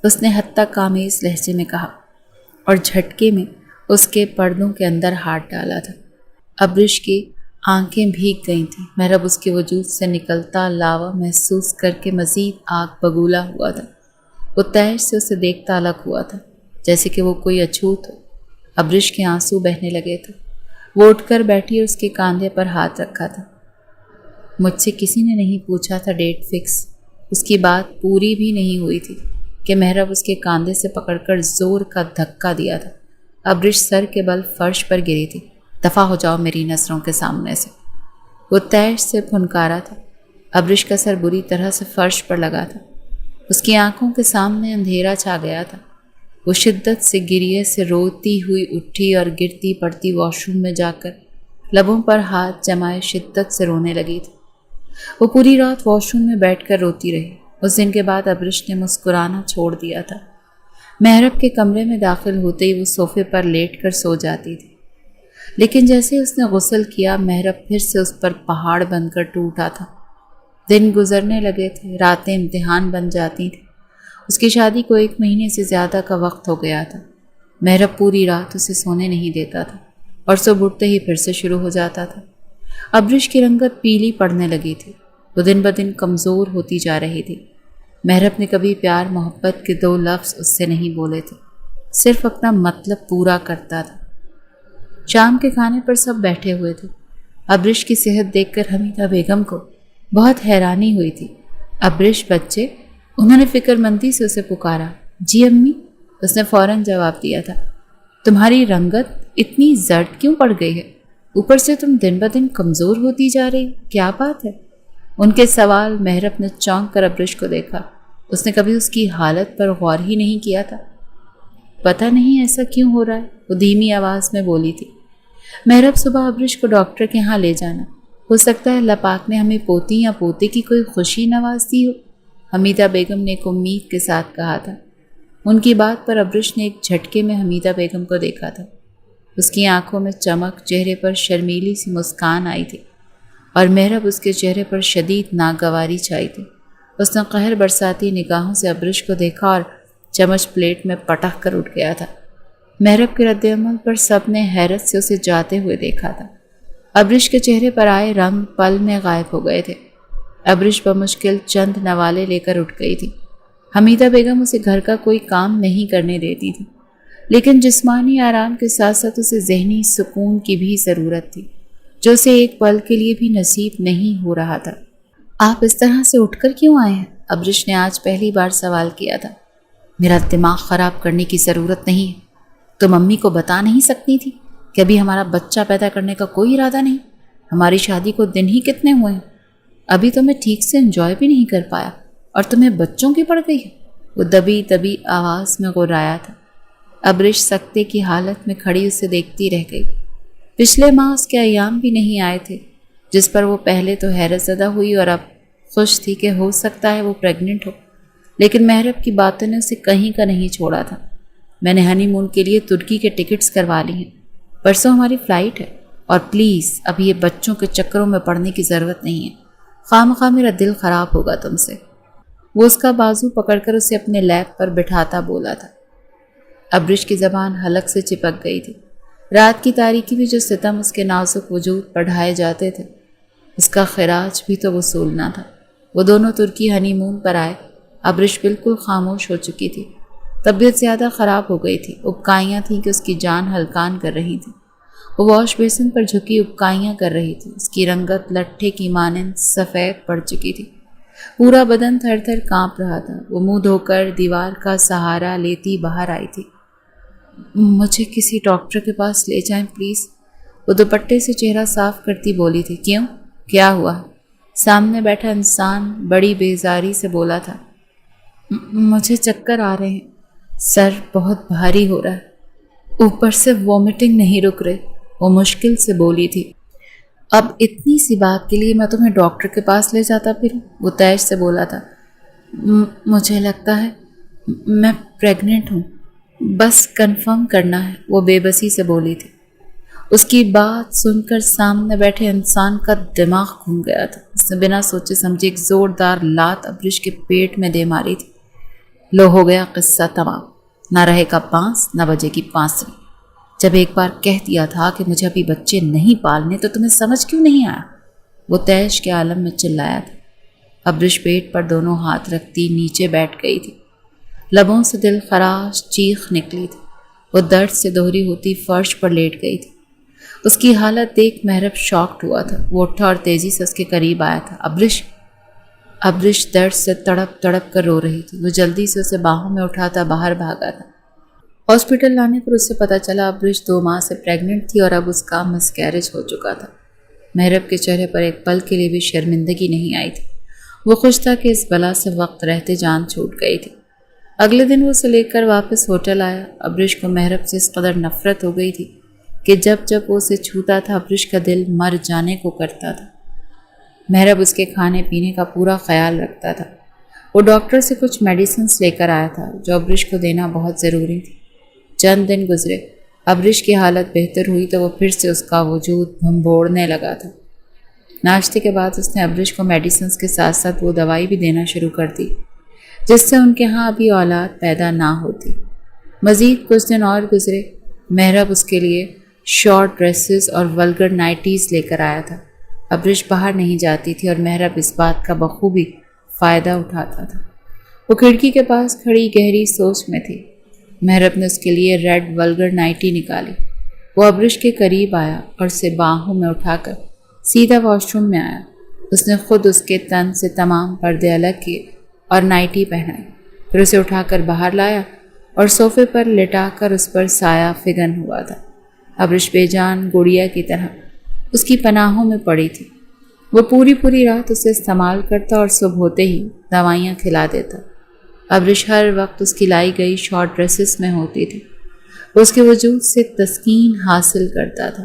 اس نے حتیٰ کامیز لہجے میں کہا اور جھٹکے میں اس کے پردوں کے اندر ہاتھ ڈالا تھا۔ ابرش کی آنکھیں بھیگ گئی تھیں۔ محرب اس کے وجود سے نکلتا لاوا محسوس کر کے مزید آگ بگولا ہوا تھا۔ وہ تیش سے اسے دیکھتا الگ ہوا تھا جیسے کہ وہ کوئی اچھوت ہو۔ ابرش کے آنسو بہنے لگے تھے۔ وہ اٹھ کر بیٹھی اور اس کے کاندھے پر ہاتھ رکھا تھا۔ مجھ سے کسی نے نہیں پوچھا تھا ڈیٹ فکس۔ اس کی بات پوری بھی نہیں ہوئی تھی کہ محرب اس کے کاندھے سے پکڑ کر زور کا دھکا دیا تھا۔ ابرش سر کے بل فرش پر گری تھی۔ دفع ہو جاؤ میری نظروں کے سامنے سے، وہ تیش سے پھنکارا تھا۔ ابرش کا سر بری طرح سے فرش پر لگا تھا۔ اس کی آنکھوں کے سامنے اندھیرا چھا گیا تھا۔ وہ شدت سے گریے سے روتی ہوئی اٹھی اور گرتی پڑتی واش روم میں جا کر لبوں پر ہاتھ جمائے شدت سے رونے لگی تھی۔ وہ پوری رات واش روم میں بیٹھ کر روتی رہی۔ اس دن کے بعد ابرش نے مسکرانا چھوڑ دیا تھا۔ محرب کے کمرے میں داخل ہوتے ہی وہ صوفے پر لیٹ کر سو جاتی تھی، لیکن جیسے اس نے غسل کیا محرب پھر سے اس پر پہاڑ بن کر ٹوٹا تھا۔ دن گزرنے لگے تھے، راتیں امتحان بن جاتی تھیں۔ اس کی شادی کو 1 مہینے سے زیادہ کا وقت ہو گیا تھا۔ محرب پوری رات اسے سونے نہیں دیتا تھا اور صبح اٹھتے ہی پھر سے شروع ہو جاتا تھا۔ ابرش کی رنگت پیلی پڑنے لگی تھی۔ وہ دن بدن کمزور ہوتی جا رہی تھی۔ محرب نے کبھی پیار محبت کے 2 لفظ اس سے نہیں بولے تھے، صرف اپنا مطلب پورا کرتا تھا۔ شام کے کھانے پر سب بیٹھے ہوئے تھے۔ ابرش کی صحت دیکھ کر حمیدہ بیگم کو بہت حیرانی ہوئی تھی۔ ابرش بچے، انہوں نے فکر مندی سے اسے پکارا۔ جی امی، اس نے فوراً جواب دیا تھا۔ تمہاری رنگت اتنی زرد کیوں پڑ گئی ہے؟ اوپر سے تم دن بدن کمزور ہوتی جا رہی، کیا بات ہے؟ ان کے سوال محرب نے چونک کر ابرش کو دیکھا۔ اس نے کبھی اس کی حالت پر غور ہی نہیں کیا تھا۔ پتہ نہیں ایسا کیوں ہو رہا ہے، وہ دھیمی آواز میں بولی تھی۔ محرب صبح ابرش کو ڈاکٹر کے ہاں لے جانا، ہو سکتا ہے اللہ پاک نے ہمیں پوتی یا پوتے کی کوئی خوشی نواز دی ہو، حمیدہ بیگم نے ایک امید کے ساتھ کہا تھا۔ ان کی بات پر ابرش نے ایک جھٹکے میں حمیدہ بیگم کو دیکھا تھا۔ اس کی آنکھوں میں چمک، چہرے پر شرمیلی سی مسکان آئی تھی اور محرب اس کے چہرے پر شدید ناگواری چھائی تھی۔ اس نے قہر برساتی نگاہوں سے ابرش کو دیکھا اور چمچ پلیٹ میں پٹک کر اٹھ گیا تھا۔ محرب کے رد عمل پر سب نے حیرت سے اسے جاتے ہوئے دیکھا تھا۔ ابرش کے چہرے پر آئے رنگ پل میں غائب ہو گئے تھے۔ ابرش بمشکل چند نوالے لے کر اٹھ گئی تھی۔ حمیدہ بیگم اسے گھر کا کوئی کام نہیں کرنے دیتی تھی، لیکن جسمانی آرام کے ساتھ ساتھ اسے ذہنی سکون کی بھی ضرورت تھی، جو اسے ایک پل کے لیے بھی نصیب نہیں ہو رہا تھا۔ آپ اس طرح سے اٹھ کر کیوں آئے ہیں؟ ابرش نے آج پہلی بار سوال کیا تھا۔ میرا دماغ خراب کرنے کی ضرورت نہیں ہے۔ تم امی کو بتا نہیں سکتی تھی کہ ابھی ہمارا بچہ پیدا کرنے کا کوئی ارادہ نہیں؟ ہماری شادی کو دن ہی کتنے ہوئے ہیں، ابھی تو میں ٹھیک سے انجوائے بھی نہیں کر پایا اور تمہیں بچوں کی پڑ گئی ہے، وہ دبی دبی آواز میں غرایا تھا۔ ابرش سکتے کی حالت میں کھڑی اسے دیکھتی رہ گئی۔ پچھلے ماہ اس کے ایام بھی نہیں آئے تھے، جس پر وہ پہلے تو حیرت زدہ ہوئی اور اب خوش تھی کہ ہو سکتا ہے وہ پریگننٹ ہو، لیکن محرب کی باتوں نے اسے کہیں کا نہیں چھوڑا تھا۔ میں نے ہنی مون کے لیے ترکی کے ٹکٹس کروا لی ہیں، پرسوں ہماری فلائٹ ہے، اور پلیز اب یہ بچوں کے چکروں میں پڑنے کی ضرورت نہیں ہے، خواہ مخواہ میرا دل خراب ہوگا تم سے۔ وہ اس کا بازو پکڑ کر اسے اپنے لیپ پر بٹھاتا بولا تھا۔ ابرش کی زبان حلق سے چپک گئی تھی۔ رات کی تاریکی بھی جو ستم اس کے نازک وجود پر ڈھائے جاتے تھے، اس کا خراج بھی تو وصولنا تھا۔ وہ دونوں ترکی ہنی مون پر آئے۔ ابرش بالکل خاموش ہو چکی تھی۔ طبیعت زیادہ خراب ہو گئی تھی۔ ابکائیاں تھیں کہ اس کی جان ہلکان کر رہی تھیں۔ وہ واش بیسن پر جھکی ابکائیاں کر رہی تھی۔ اس کی رنگت لٹھے کی مانند سفید پڑ چکی تھی۔ پورا بدن تھر تھر کانپ رہا تھا۔ وہ منہ دھو کر دیوار کا سہارا لیتی باہر آئی تھی۔ مجھے کسی ڈاکٹر کے پاس لے جائیں پلیز، وہ دوپٹے سے چہرہ صاف کرتی بولی تھی۔ کیوں؟ کیا ہوا؟ سامنے بیٹھا انسان بڑی بیزاری سے بولا تھا۔ مجھے چکر آ رہے ہیں، سر بہت بھاری ہو رہا ہے، اوپر سے وومٹنگ نہیں رک رہی، وہ مشکل سے بولی تھی۔ اب اتنی سی بات کے لیے میں تمہیں ڈاکٹر کے پاس لے جاتا پھر، وہ تیش سے بولا تھا۔ مجھے لگتا ہے میں پریگننٹ ہوں، بس کنفرم کرنا ہے، وہ بے بسی سے بولی تھی۔ اس کی بات سن کر سامنے بیٹھے انسان کا دماغ گھوم گیا تھا۔ اس نے بنا سوچے سمجھے ایک زوردار لات ابرش کے پیٹ میں دے ماری تھی۔ لو ہو گیا قصہ تمام، نہ رہے گا بانس نہ بجے گی بانسری۔ جب ایک بار کہہ دیا تھا کہ مجھے ابھی بچے نہیں پالنے تو تمہیں سمجھ کیوں نہیں آیا، وہ تیش کے عالم میں چلایا تھا۔ ابرش پیٹ پر دونوں ہاتھ رکھتی نیچے بیٹھ گئی تھی۔ لبوں سے دل خراش چیخ نکلی تھی۔ وہ درد سے دوہری ہوتی فرش پر لیٹ گئی تھی۔ اس کی حالت دیکھ محرب شاکڈ ہوا تھا۔ وہ اٹھا اور تیزی سے اس کے قریب آیا تھا۔ ابرش درد سے تڑپ تڑپ کر رو رہی تھی۔ وہ جلدی سے اسے باہوں میں اٹھاتا باہر بھاگا تھا۔ ہاسپٹل لانے پر اسے پتہ چلا ابرش 2 ماہ سے پریگننٹ تھی اور اب اس کا مسکیریج ہو چکا تھا۔ محرب کے چہرے پر ایک پل کے لیے بھی شرمندگی نہیں آئی تھی۔ وہ خوش تھا کہ اس بلا سے وقت رہتے جان چھوٹ گئی تھی۔ اگلے دن وہ اسے لے کر واپس ہوٹل آیا۔ ابرش کو محرب سے اس قدر نفرت ہو گئی تھی کہ جب جب وہ اسے چھوتا تھا ابرش کا دل مر جانے کو کرتا تھا۔ محرب اس کے کھانے پینے کا پورا خیال رکھتا تھا۔ وہ ڈاکٹر سے کچھ میڈیسنز لے کر آیا تھا جو ابرش کو دینا بہت ضروری تھی۔ چند دن گزرے، ابرش کی حالت بہتر ہوئی تو وہ پھر سے اس کا وجود بھنبوڑنے لگا تھا۔ ناشتے کے بعد اس نے ابرش کو میڈیسنز کے ساتھ ساتھ وہ دوائی بھی دینا شروع کر دی جس سے ان کے ہاں ابھی اولاد پیدا نہ ہوتی۔ مزید کچھ دن اور گزرے۔ محرب اس کے لیے شارٹ ڈریسز اور ولگر نائٹیز لے کر آیا تھا۔ ابرش باہر نہیں جاتی تھی اور محرب اس بات کا بخوبی فائدہ اٹھاتا تھا۔ وہ کھڑکی کے پاس کھڑی گہری سوچ میں تھی۔ محرب نے اس کے لیے ریڈ ولگر نائٹی نکالی۔ وہ ابرش کے قریب آیا اور اسے باہوں میں اٹھا کر سیدھا واش روم میں آیا۔ اس نے خود اس کے تن سے تمام پردے الگ کیے اور نائٹی پہنائی، پھر اسے اٹھا کر باہر لایا اور صوفے پر لٹا کر اس پر سایہ فگن ہوا تھا۔ ابرش بے جان گڑیا کی طرح اس کی پناہوں میں پڑی تھی۔ وہ پوری رات اسے استعمال کرتا اور صبح ہوتے ہی دوائیاں کھلا دیتا۔ ابرش ہر وقت اس کی لائی گئی شارٹ ڈریسز میں ہوتی تھی۔ وہ اس کے وجود سے تسکین حاصل کرتا تھا۔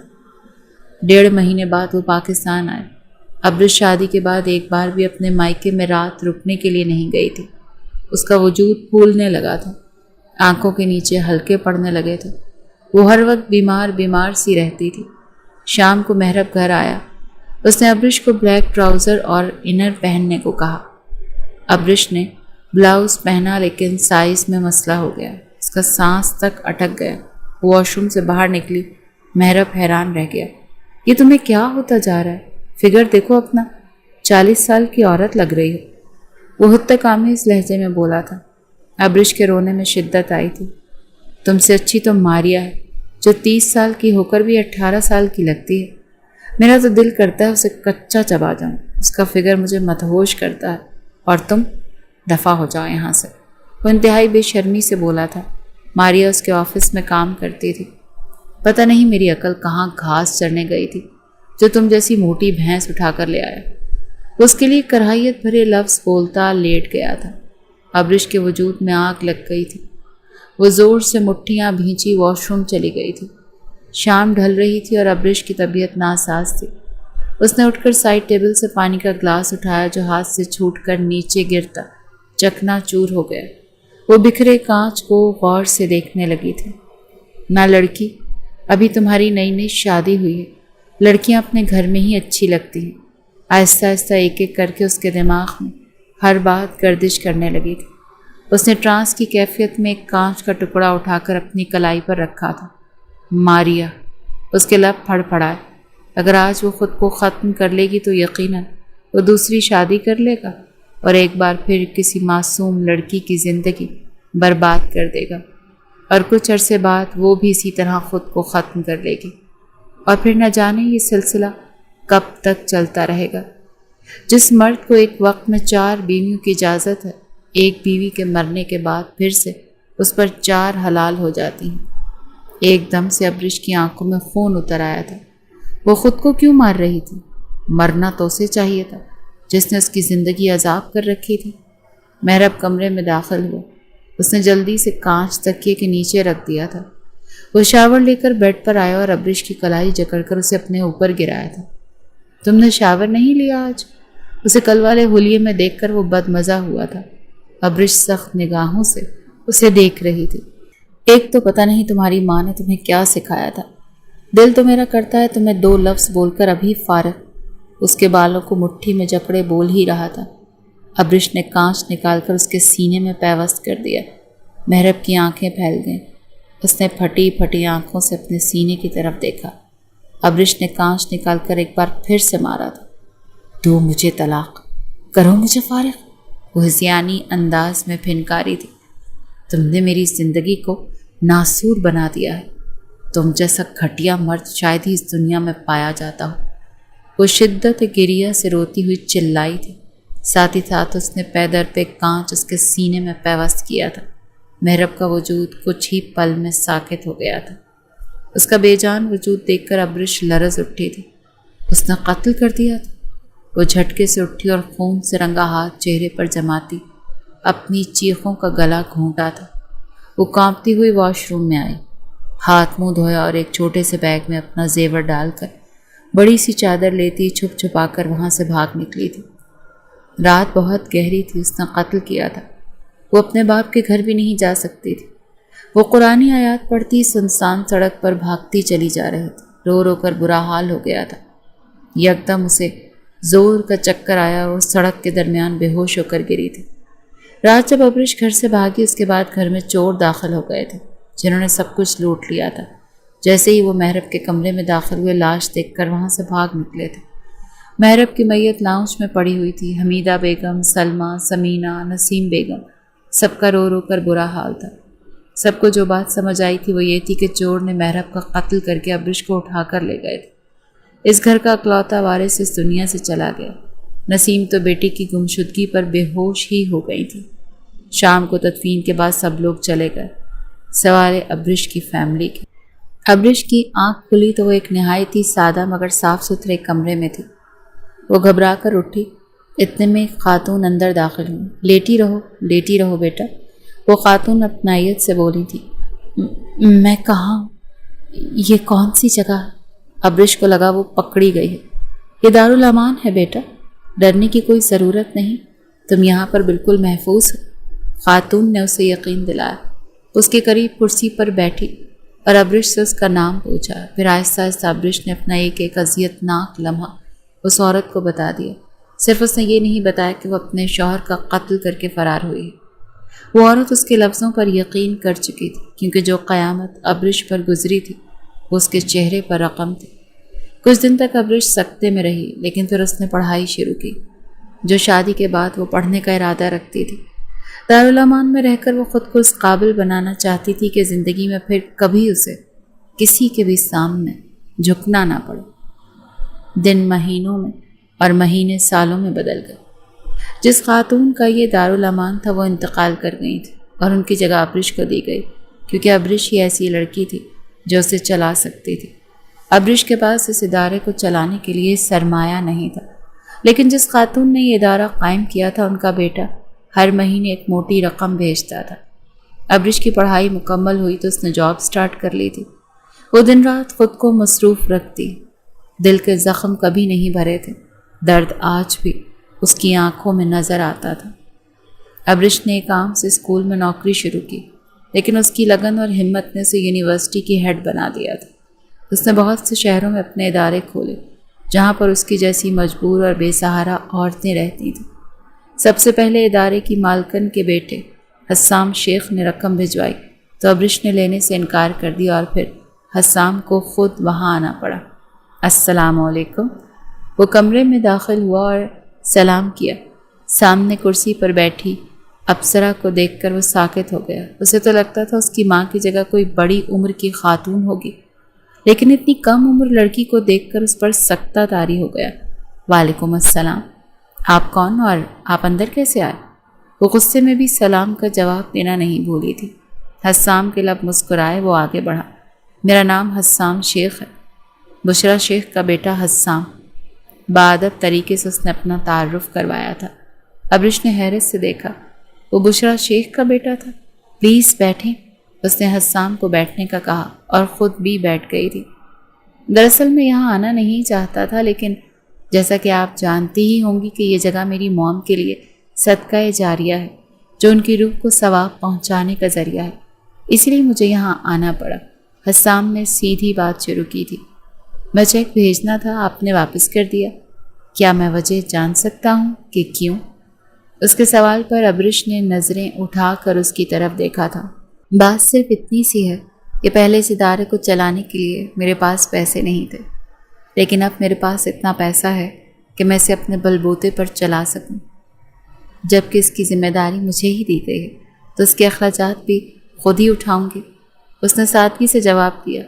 1.5 مہینے بعد وہ پاکستان آئے۔ ابرش شادی کے بعد ایک بار بھی اپنے مائکے میں رات رکنے کے لیے نہیں گئی تھی۔ اس کا وجود پھولنے لگا تھا، آنکھوں کے نیچے ہلکے پڑنے لگے تھے۔ وہ ہر وقت بیمار سی رہتی تھی۔ شام کو محرب گھر آیا۔ اس نے ابرش کو بلیک ٹراؤزر اور انر پہننے کو کہا۔ ابرش نے بلاؤز پہنا لیکن سائز میں مسئلہ ہو گیا۔ اس کا سانس تک اٹک گیا۔ وہ واش روم سے باہر نکلی۔ محرب حیران رہ گیا۔ یہ تمہیں کیا ہوتا جا رہا ہے؟ فگر دیکھو اپنا، 40 سال کی عورت لگ رہی ہو، وہ حد آمیز لہجے میں بولا تھا۔ ابرش کے رونے میں شدت آئی تھی۔ تم سے اچھی تو ماریا ہے جو 30 سال کی ہو کر بھی 18 سال کی لگتی ہے۔ میرا تو دل کرتا ہے اسے کچا چبا جاؤں، اس کا فگر مجھے مدہوش کرتا ہے، اور تم دفع ہو جاؤ یہاں سے، وہ انتہائی بے شرمی سے بولا تھا۔ ماریا اس کے آفس میں کام کرتی تھی۔ پتہ نہیں میری عقل کہاں گھاس چرنے گئی تھی جو تم جیسی موٹی بھینس اٹھا کر لے آیا۔ وہ اس کے لیے کراہیت بھرے لفظ بولتا لیٹ گیا تھا۔ ابرش کے وجود میں آگ لگ گئی تھی۔ وہ زور سے مٹھیاں بھینچی واش روم چلی گئی تھی۔ شام ڈھل رہی تھی اور ابرش کی طبیعت ناساز تھی۔ اس نے اٹھ کر سائڈ ٹیبل سے پانی کا گلاس اٹھایا جو ہاتھ سے چھوٹ کر نیچے گرتا چکنا چور ہو گیا۔ وہ بکھرے کانچ کو غور سے دیکھنے لگی تھی۔ نہ لڑکی، ابھی تمہاری نئی شادی ہوئی ہے، لڑکیاں اپنے گھر میں ہی اچھی لگتی ہیں۔ آہستہ آہستہ ایک ایک کر کے اس کے دماغ میں ہر بات گردش کرنے لگی تھی۔ اس نے ٹرانس کی کیفیت میں ایک کانچ کا ٹکڑا اٹھا کر اپنی کلائی پر رکھا تھا۔ ماریا، اس کے لب پھڑ پھڑائے۔ اگر آج وہ خود کو ختم کر لے گی تو یقیناً وہ دوسری شادی کر لے گا۔ اور ایک بار پھر کسی معصوم لڑکی کی زندگی برباد کر دے گا، اور کچھ عرصے بعد وہ بھی اسی طرح خود کو ختم کر لے گی، اور پھر نہ جانے یہ سلسلہ کب تک چلتا رہے گا۔ جس مرد کو ایک وقت میں 4 بیویوں کی اجازت ہے، ایک بیوی کے مرنے کے بعد پھر سے اس پر 4 حلال ہو جاتی ہیں۔ ایک دم سے ابرش کی آنکھوں میں خون اتر آیا تھا۔ وہ خود کو کیوں مار رہی تھی؟ مرنا تو اسے چاہیے تھا جس نے اس کی زندگی عذاب کر رکھی تھی۔ محرب کمرے میں داخل ہوا۔ اس نے جلدی سے کانچ تکیے کے نیچے رکھ دیا تھا۔ وہ شاور لے کر بیڈ پر آیا اور ابرش کی کلائی جکڑ کر اسے اپنے اوپر گرایا تھا۔ تم نے شاور نہیں لیا آج؟ اسے کل والے حلیے میں دیکھ کر وہ بد مزہ ہوا تھا۔ ابرش سخت نگاہوں سے اسے دیکھ رہی تھی۔ ایک تو پتہ نہیں تمہاری ماں نے تمہیں کیا سکھایا تھا۔ دل تو میرا کرتا ہے تمہیں 2 لفظ بول کر ابھی فارغ۔ اس کے بالوں کو مٹھی میں جکڑے بول ہی رہا تھا۔ ابرش نے کانچ نکال کر اس کے سینے میں پیوست کر دیا۔ محرب کی آنکھیں پھیل گئیں۔ اس نے پھٹی پھٹی آنکھوں سے اپنے سینے کی طرف دیکھا۔ ابرش نے کانچ نکال کر ایک بار پھر سے مارا تھا۔ دو مجھے طلاق، کرو مجھے فارغ، وہ ہذیانی انداز میں پھنکاری تھی۔ تم نے میری زندگی کو ناسور بنا دیا ہے۔ تم جیسا گھٹیا مرد شاید ہی اس دنیا میں پایا جاتا ہو۔ وہ شدت گریہ سے روتی ہوئی چلائی تھی۔ ساتھ ہی ساتھ اس نے پے در پہ کانچ اس کے سینے میں پیوست کیا تھا۔ محرب کا وجود کچھ ہی پل میں ساکت ہو گیا تھا۔ اس کا بے جان وجود دیکھ کر ابرش لرز اٹھی تھی۔ اس نے قتل کر دیا تھا۔ وہ جھٹکے سے اٹھی اور خون سے رنگا ہاتھ چہرے پر جماتی اپنی چیخوں کا گلا گھونٹا تھا۔ وہ کانپتی ہوئی واش روم میں آئی، ہاتھ منہ دھویا اور ایک چھوٹے سے بیگ میں اپنا زیور ڈال کر بڑی سی چادر لیتی چھپ چھپا کر وہاں سے بھاگ نکلی تھی۔ رات بہت گہری تھی۔ اس نے قتل کیا تھا۔ وہ اپنے باپ کے گھر بھی نہیں جا سکتی تھی۔ وہ قرآنی آیات پڑھتی سنسان سڑک پر بھاگتی چلی جا رہی تھی۔ رو رو کر برا حال ہو گیا تھا۔ یکدم اسے زور کا چکر آیا اور سڑک کے درمیان بے ہوش ہو کر گری تھی۔ رات جب ابرش گھر سے بھاگی، اس کے بعد گھر میں چور داخل ہو گئے تھے جنہوں نے سب کچھ لوٹ لیا تھا۔ جیسے ہی وہ محرب کے کمرے میں داخل ہوئے، لاش دیکھ کر وہاں سے بھاگ نکلے تھے۔ محرب کی میت لاؤنج میں پڑی ہوئی تھی۔ حمیدہ بیگم، سلمہ، سمینہ، نسیم بیگم، سب کا رو رو کر برا حال تھا۔ سب کو جو بات سمجھ آئی تھی وہ یہ تھی کہ چور نے محرب کا قتل کر کے ابرش کو اٹھا کر لے گئے تھے۔ اس گھر کا اکلوتا وارث اس دنیا سے چلا گیا۔ نسیم تو بیٹی کی گمشدگی پر بے ہوش ہی ہو گئی تھی۔ شام کو تدفین کے بعد سب لوگ چلے گئے سوائے ابرش کی فیملی کے۔ ابرش کی آنکھ کھلی تو وہ ایک نہایت ہی سادہ مگر صاف ستھرے کمرے میں تھی۔ وہ گھبرا کر اٹھی۔ اتنے میں ایک خاتون اندر داخل ہوئی۔ لیٹی رہو بیٹا، وہ خاتون اپنائیت سے بولی تھی۔ میں کہاں ہوں؟ یہ کون سی جگہ ہے؟ ابرش کو لگا وہ پکڑی گئی ہے۔ یہ دارالامان ہے بیٹا، ڈرنے کی کوئی ضرورت نہیں، تم یہاں پر بالکل محفوظ ہو۔ خاتون نے اسے یقین دلایا۔ اس کے قریب کرسی پر بیٹھی اور ابرش سے اس کا نام پوچھا۔ پھر آہستہ آہستہ ابرش نے اپنا ایک اذیت ناک لمحہ اس عورت کو بتا دیا۔ صرف اس نے یہ نہیں بتایا کہ وہ اپنے شوہر کا قتل کر کے فرار ہوئی ہے۔ وہ عورت اس کے لفظوں پر یقین کر چکی تھی، کیونکہ جو قیامت ابرش پر گزری تھی وہ اس کے چہرے پر رقم تھی۔ کچھ دن تک ابرش سکتے میں رہی، لیکن پھر اس نے پڑھائی شروع کی، جو شادی کے بعد وہ پڑھنے کا ارادہ رکھتی تھی۔ دارالامان میں رہ کر وہ خود کو اس قابل بنانا چاہتی تھی کہ زندگی میں پھر کبھی اسے کسی کے بھی سامنے جھکنا نہ پڑے۔ دن مہینوں میں اور مہینے سالوں میں بدل گئے۔ جس خاتون کا یہ دارالامان تھا وہ انتقال کر گئی تھی اور ان کی جگہ ابرش کو دی گئی، کیونکہ ابرش ہی ایسی لڑکی تھی جو اسے چلا سکتی تھی۔ ابرش کے پاس اس ادارے کو چلانے کے لیے سرمایہ نہیں تھا، لیکن جس خاتون نے یہ ادارہ قائم کیا تھا ان کا بیٹا ہر مہینے ایک موٹی رقم بھیجتا تھا۔ ابرش کی پڑھائی مکمل ہوئی تو اس نے جاب سٹارٹ کر لی تھی۔ وہ دن رات خود کو مصروف رکھتی۔ دل کے زخم کبھی نہیں بھرے تھے، درد آج بھی اس کی آنکھوں میں نظر آتا تھا۔ ابرش نے ایک عام سے اسکول میں نوکری شروع کی، لیکن اس کی لگن اور ہمت نے اسے یونیورسٹی کی ہیڈ بنا دیا تھا۔ اس نے بہت سے شہروں میں اپنے ادارے کھولے جہاں پر اس کی جیسی مجبور اور بے سہارا عورتیں رہتی تھیں۔ سب سے پہلے ادارے کی مالکن کے بیٹے حسام شیخ نے رقم بھجوائی تو ابرش نے لینے سے انکار کر دیا اور پھر حسام کو خود وہاں آنا پڑا۔ السلام علیکم۔ وہ کمرے میں داخل ہوا اور سلام کیا۔ سامنے کرسی پر بیٹھی ابصرہ کو دیکھ کر وہ ساکت ہو گیا۔ اسے تو لگتا تھا اس کی ماں کی جگہ کوئی بڑی عمر کی خاتون ہوگی، لیکن اتنی کم عمر لڑکی کو دیکھ کر اس پر سکتہ طاری ہو گیا۔ وعلیکم السلام، آپ کون اور آپ اندر کیسے آئے؟ وہ غصے میں بھی سلام کا جواب دینا نہیں بھولی تھی۔ حسام کے لب مسکرائے، وہ آگے بڑھا۔ میرا نام حسام شیخ ہے، بشرا شیخ کا بیٹا حسام۔ بادب طریقے سے اس نے اپنا تعارف کروایا تھا۔ ابرش نے حیرت سے دیکھا، وہ بشرا شیخ کا بیٹا تھا؟ پلیز بیٹھیں، اس نے حسام کو بیٹھنے کا کہا اور خود بھی بیٹھ گئی تھی۔ دراصل میں یہاں آنا نہیں چاہتا تھا، لیکن جیسا کہ آپ جانتی ہی ہوں گی کہ یہ جگہ میری موم کے لیے صدقہ جاریہ ہے، جو ان کی روح کو ثواب پہنچانے کا ذریعہ ہے، اس لیے مجھے یہاں آنا پڑا۔ حسام نے سیدھی بات شروع کی تھی۔ میں چیک بھیجنا تھا، آپ نے واپس کر دیا، کیا میں وجہ جان سکتا ہوں کہ کیوں؟ اس کے سوال پر ابرش نے نظریں اٹھا کر اس کی طرف دیکھا تھا۔ بات صرف اتنی سی ہے کہ پہلے اس ادارے کو چلانے کے لیے میرے پاس پیسے نہیں تھے، لیکن اب میرے پاس اتنا پیسہ ہے کہ میں اسے اپنے بل بوتے پر چلا سکوں۔ جب کہ اس کی ذمہ داری مجھے ہی دی گئی ہے تو اس کے اخراجات بھی خود ہی اٹھاؤں گی، اس نے سادگی سے جواب دیا۔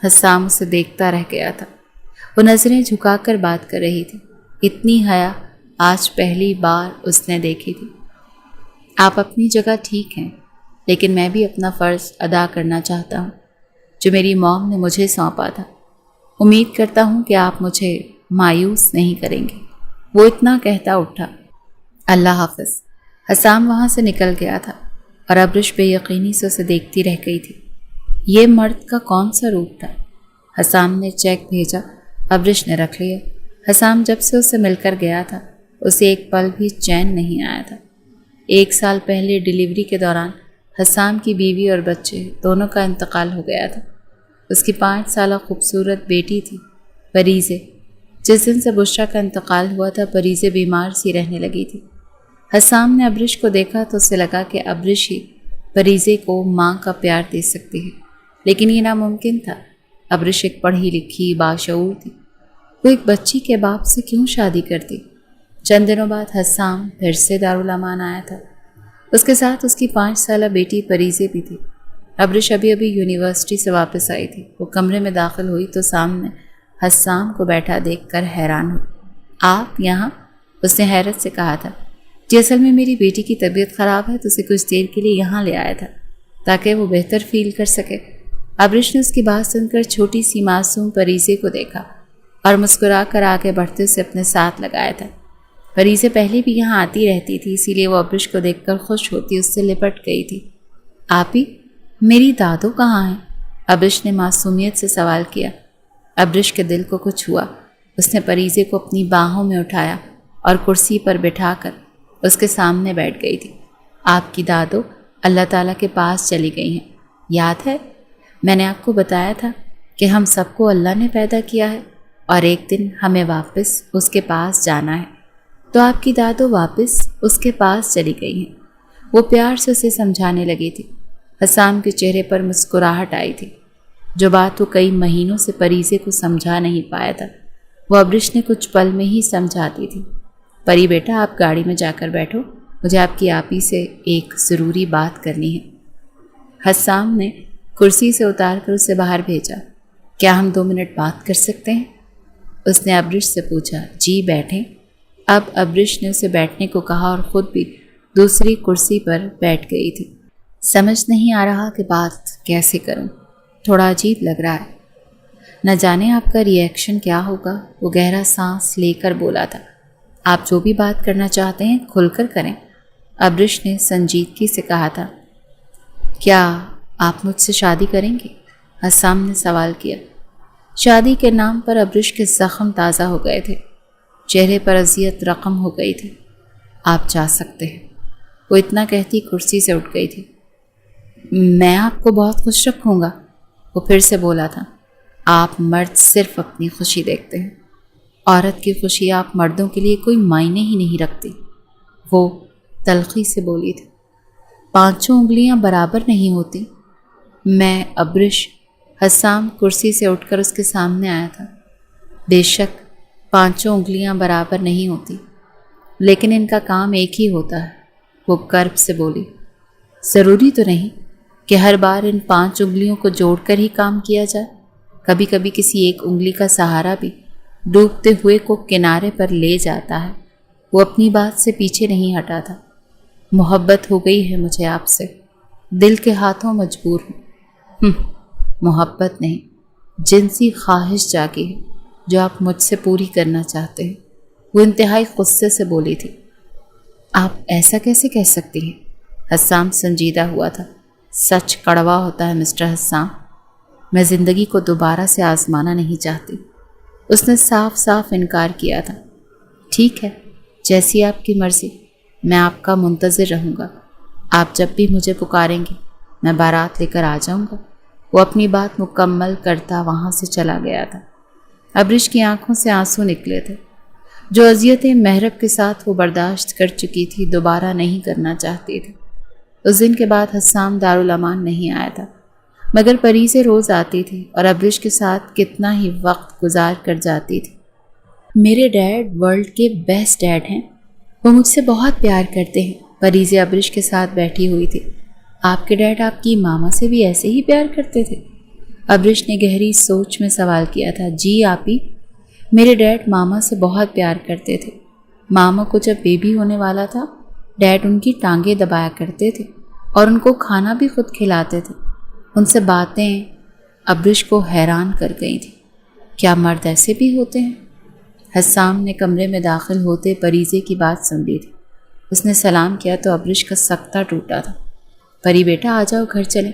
حسام اسے دیکھتا رہ گیا تھا۔ وہ نظریں جھکا کر بات کر رہی تھی، اتنی حیا آج پہلی بار اس نے دیکھی تھی۔ آپ اپنی جگہ ٹھیک ہیں، لیکن میں بھی اپنا فرض ادا کرنا چاہتا ہوں جو میری موم نے مجھے سونپا تھا۔ امید کرتا ہوں کہ آپ مجھے مایوس نہیں کریں گے۔ وہ اتنا کہتا اٹھا۔ اللہ حافظ۔ حسام وہاں سے نکل گیا تھا اور ابرش بے یقینی سے اسے دیکھتی رہ گئی تھی۔ یہ مرد کا کون سا روپ تھا؟ حسام نے چیک بھیجا، ابرش نے رکھ لیا۔ حسام جب سے اسے مل کر گیا تھا اسے ایک پل بھی چین نہیں آیا تھا۔ 1 سال پہلے ڈیلیوری کے دوران حسام کی بیوی اور بچے دونوں کا انتقال ہو گیا تھا۔ اس کی 5 سالہ خوبصورت بیٹی تھی پریزے۔ جس دن سے بشرا کا انتقال ہوا تھا پریزے بیمار سی رہنے لگی تھی۔ حسام نے ابرش کو دیکھا تو اسے لگا کہ ابرش ہی پریزے کو ماں کا پیار دے سکتی ہے، لیکن یہ ناممکن تھا۔ ابرش ایک پڑھی لکھی باشعور تھی، وہ ایک بچی کے باپ سے کیوں شادی کرتی؟ چند دنوں بعد حسام پھر سے دارالامان آیا تھا۔ اس کے ساتھ اس کی 5 سالہ بیٹی پریزے بھی تھی۔ ابرش ابھی یونیورسٹی سے واپس آئی تھی۔ وہ کمرے میں داخل ہوئی تو سامنے حسام کو بیٹھا دیکھ کر حیران ہوئی۔ آپ یہاں؟ اس نے حیرت سے کہا تھا۔ جی اصل میں میری بیٹی کی طبیعت خراب ہے تو اسے کچھ دیر کے لیے یہاں لے آیا تھا تاکہ وہ بہتر فیل کر سکے۔ ابرش نے اس کی بات سن کر چھوٹی سی معصوم پریزے کو دیکھا اور مسکرا کر آگے بڑھتے اسے اپنے ساتھ لگایا تھا۔ پریزے پہلے بھی یہاں آتی رہتی تھی، اسی لیے وہ ابرش کو دیکھ کر خوش ہوتی اس سے لپٹ گئی تھی۔ آپ ہی میری دادو کہاں ہیں؟ ابرش نے معصومیت سے سوال کیا۔ ابرش کے دل کو کچھ ہوا۔ اس نے پریزے کو اپنی باہوں میں اٹھایا اور کرسی پر بٹھا کر اس کے سامنے بیٹھ گئی تھی۔ آپ کی دادو اللہ تعالیٰ کے پاس چلی گئی ہیں، یاد ہے؟ میں نے آپ کو بتایا تھا کہ ہم سب کو اللہ نے پیدا کیا ہے اور ایک دن ہمیں واپس اس کے پاس جانا ہے، تو آپ کی دادو واپس اس کے پاس چلی گئی ہیں۔ وہ پیار سے اسے سمجھانے لگی تھی۔ حسام کے چہرے پر مسکراہٹ آئی تھی۔ جو بات وہ کئی مہینوں سے پریزے کو سمجھا نہیں پایا تھا وہ ابرش نے کچھ پل میں ہی سمجھاتی تھی۔ پری بیٹا آپ گاڑی میں جا کر بیٹھو، مجھے آپ کی آپی سے ایک ضروری بات کرنی ہے۔ حسام نے کرسی سے اتار کر اسے باہر بھیجا۔ کیا ہم 2 منٹ بات کر سکتے ہیں؟ اس نے ابرش سے پوچھا۔ جی بیٹھیں۔ اب ابرش نے اسے بیٹھنے کو کہا اور خود بھی دوسری کرسی پر بیٹھ گئی تھی۔ سمجھ نہیں آ رہا کہ بات کیسے کروں، تھوڑا عجیب لگ رہا ہے، نہ جانے آپ کا ری ایکشن کیا ہوگا۔ وہ گہرا سانس لے کر بولا تھا۔ آپ جو بھی بات کرنا چاہتے ہیں کھل کر کریں، ابرش نے سنجیدگی سے کہا تھا۔ کیا آپ مجھ سے شادی کریں گے؟ حسام نے سوال کیا۔ شادی کے نام پر ابرش کے زخم تازہ ہو گئے تھے، چہرے پر اذیت رقم ہو گئی تھی۔ آپ جا سکتے ہیں، وہ اتنا کہتی کرسی سے اٹھ گئی تھی۔ میں آپ کو بہت خوش رکھوں گا، وہ پھر سے بولا تھا۔ آپ مرد صرف اپنی خوشی دیکھتے ہیں، عورت کی خوشی آپ مردوں کے لیے کوئی معنی ہی نہیں رکھتی، وہ تلخی سے بولی تھی۔ 5 انگلیاں برابر نہیں ہوتی۔ میں ابرش، حسام کرسی سے اٹھ کر اس کے سامنے آیا تھا۔ بے شک 5 انگلیاں برابر نہیں ہوتی، لیکن ان کا کام ایک ہی ہوتا ہے، وہ کرب سے بولی۔ ضروری تو نہیں کہ ہر بار ان 5 انگلیوں کو جوڑ کر ہی کام کیا جائے، کبھی کبھی کسی ایک انگلی کا سہارا بھی ڈوبتے ہوئے کو کنارے پر لے جاتا ہے۔ وہ اپنی بات سے پیچھے نہیں ہٹا تھا۔ محبت ہو گئی ہے مجھے آپ سے، دل کے ہاتھوں مجبور ہوں۔ محبت نہیں، جنسی خواہش جاگی ہے جو آپ مجھ سے پوری کرنا چاہتے ہیں، وہ انتہائی غصے سے بولی تھی۔ آپ ایسا کیسے کہہ سکتی ہیں؟ حسام سنجیدہ ہوا تھا۔ سچ کڑوا ہوتا ہے مسٹر حسام، میں زندگی کو دوبارہ سے آزمانا نہیں چاہتی۔ اس نے صاف صاف انکار کیا تھا۔ ٹھیک ہے، جیسی آپ کی مرضی، میں آپ کا منتظر رہوں گا۔ آپ جب بھی مجھے پکاریں گے میں بارات لے کر آ جاؤں گا۔ وہ اپنی بات مکمل کرتا وہاں سے چلا گیا تھا۔ ابرش کی آنکھوں سے آنسو نکلے تھے۔ جو اذیتیں محرب کے ساتھ وہ برداشت کر چکی تھی دوبارہ نہیں کرنا چاہتی تھی۔ اس دن کے بعد حسام دارالامان نہیں آیا تھا، مگر پریزیں روز آتی تھی اور ابرش کے ساتھ کتنا ہی وقت گزار کر جاتی تھی۔ میرے ڈیڈ ورلڈ کے بیسٹ ڈیڈ ہیں، وہ مجھ سے بہت پیار کرتے ہیں، پریزیں ابرش کے ساتھ بیٹھی ہوئی تھی۔ آپ کے ڈیڈ آپ کی ماما سے بھی ایسے ہی پیار کرتے تھے؟ ابرش نے گہری سوچ میں سوال کیا تھا۔ جی آپی، میرے ڈیڈ ماما سے بہت پیار کرتے تھے۔ ماما کو جب بیبی ہونے والا تھا، ڈیڈ ان کی ٹانگیں دبایا کرتے تھے اور ان کو کھانا بھی خود کھلاتے تھے۔ ان سے باتیں ابرش کو حیران کر گئی تھی۔ کیا مرد ایسے بھی ہوتے ہیں؟ حسام نے کمرے میں داخل ہوتے پریزے کی بات سن لی تھی۔ اس نے سلام کیا تو ابرش کا سکتہ ٹوٹا تھا۔ پری بیٹا آ جاؤ، گھر چلیں۔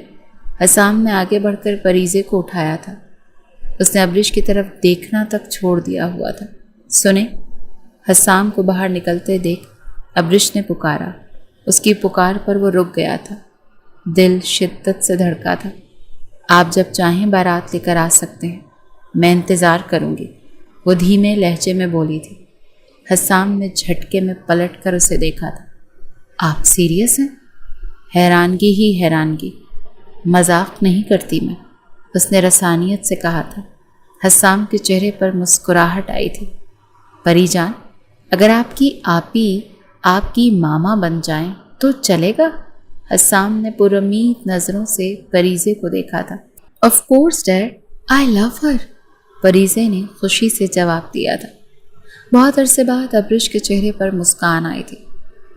حسام نے آگے بڑھ کر پریزے کو اٹھایا تھا۔ اس نے ابرش کی طرف دیکھنا تک چھوڑ دیا ہوا تھا۔ سنیں، حسام کو باہر نکلتے دیکھ ابرش نے پکارا۔ اس کی پکار پر وہ رک گیا تھا۔ دل شدت سے دھڑکا تھا۔ آپ جب چاہیں بارات لے کر آ سکتے ہیں، میں انتظار کروں گی، وہ دھیمے لہجے میں بولی تھی۔ حسام نے جھٹکے میں پلٹ کر اسے دیکھا تھا۔ آپ سیریس ہیں؟ حیرانگی ہی حیرانگی، مذاق نہیں کرتی میں، اس نے رسانیت سے کہا تھا۔ حسام کے چہرے پر مسکراہٹ آئی تھی۔ پری جان، اگر آپ کی آپی آپ کی ماما بن جائیں تو چلے گا؟ حسام نے پرامید نظروں سے پریزے کو دیکھا تھا۔ آف کورس ڈیڈ، آئی لو ہر، پریزے نے خوشی سے جواب دیا تھا۔ بہت عرصے بعد ابرش کے چہرے پر مسکان آئی تھی۔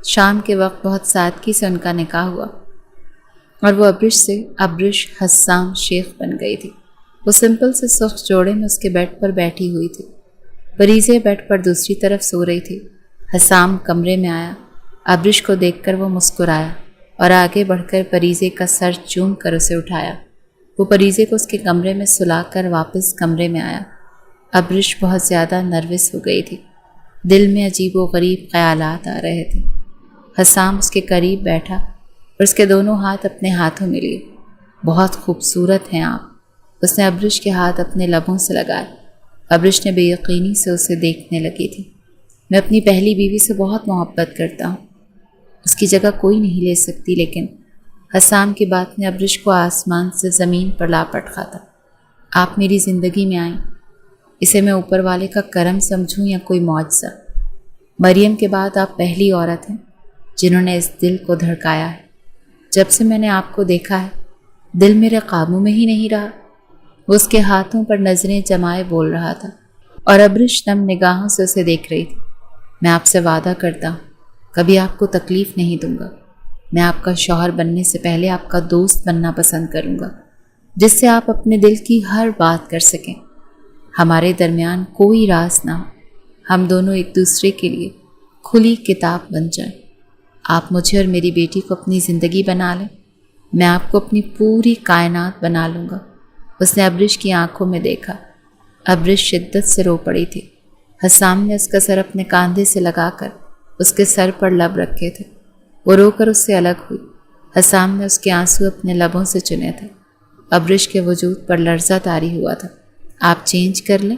شام کے وقت بہت سادگی سے ان کا نکاح ہوا اور وہ ابرش سے ابرش حسام شیخ بن گئی تھی۔ وہ سمپل سے سرخ جوڑے میں اس کے بیڈ پر بیٹھی ہوئی تھی۔ پریزے بیڈ پر دوسری طرف سو رہی تھی۔ حسام کمرے میں آیا۔ ابرش کو دیکھ کر وہ مسکرایا اور آگے بڑھ کر پریزے کا سر چوم کر اسے اٹھایا۔ وہ پریزے کو اس کے کمرے میں سلا کر واپس کمرے میں آیا۔ ابرش بہت زیادہ نروس ہو گئی تھی۔ دل میں عجیب و غریب خیالات آ رہے تھے۔ حسام اس کے قریب بیٹھا اور اس کے دونوں ہاتھ اپنے ہاتھوں میں لیے۔ بہت خوبصورت ہیں آپ، اس نے ابرش کے ہاتھ اپنے لبوں سے لگائے۔ ابرش نے بے یقینی سے اسے دیکھنے لگی تھی۔ میں اپنی پہلی بیوی سے بہت محبت کرتا ہوں، اس کی جگہ کوئی نہیں لے سکتی، لیکن حسام کی بات نے ابرش کو آسمان سے زمین پر لاپٹ کھاتا۔ آپ میری زندگی میں آئیں، اسے میں اوپر والے کا کرم سمجھوں یا کوئی معجزہ؟ مریم کے بعد آپ پہلی عورت ہیں جنہوں نے اس دل کو دھڑکایا ہے۔ جب سے میں نے آپ کو دیکھا ہے، دل میرے قابو میں ہی نہیں رہا۔ وہ اس کے ہاتھوں پر نظریں جمائے بول رہا تھا اور ابرش نم نگاہوں سے اسے دیکھ رہی تھی۔ میں آپ سے وعدہ کرتا ہوں کبھی آپ کو تکلیف نہیں دوں گا۔ میں آپ کا شوہر بننے سے پہلے آپ کا دوست بننا پسند کروں گا، جس سے آپ اپنے دل کی ہر بات کر سکیں۔ ہمارے درمیان کوئی راز نہ ہو، ہم دونوں ایک دوسرے کے لیے کھلی کتاب بن جائیں۔ آپ مجھے اور میری بیٹی کو اپنی زندگی بنا لیں، میں آپ کو اپنی پوری کائنات بنا لوں گا۔ اس نے ابرش کی آنکھوں میں دیکھا۔ ابرش شدت سے رو پڑی تھی۔ حسام نے اس کا سر اپنے کاندھے سے لگا کر اس کے سر پر لب رکھے تھے۔ وہ رو کر اس سے الگ ہوئی۔ حسام نے اس کے آنسو اپنے لبوں سے چنے تھے۔ ابرش کے وجود پر لرزہ طاری ہوا تھا۔ آپ چینج کر لیں؟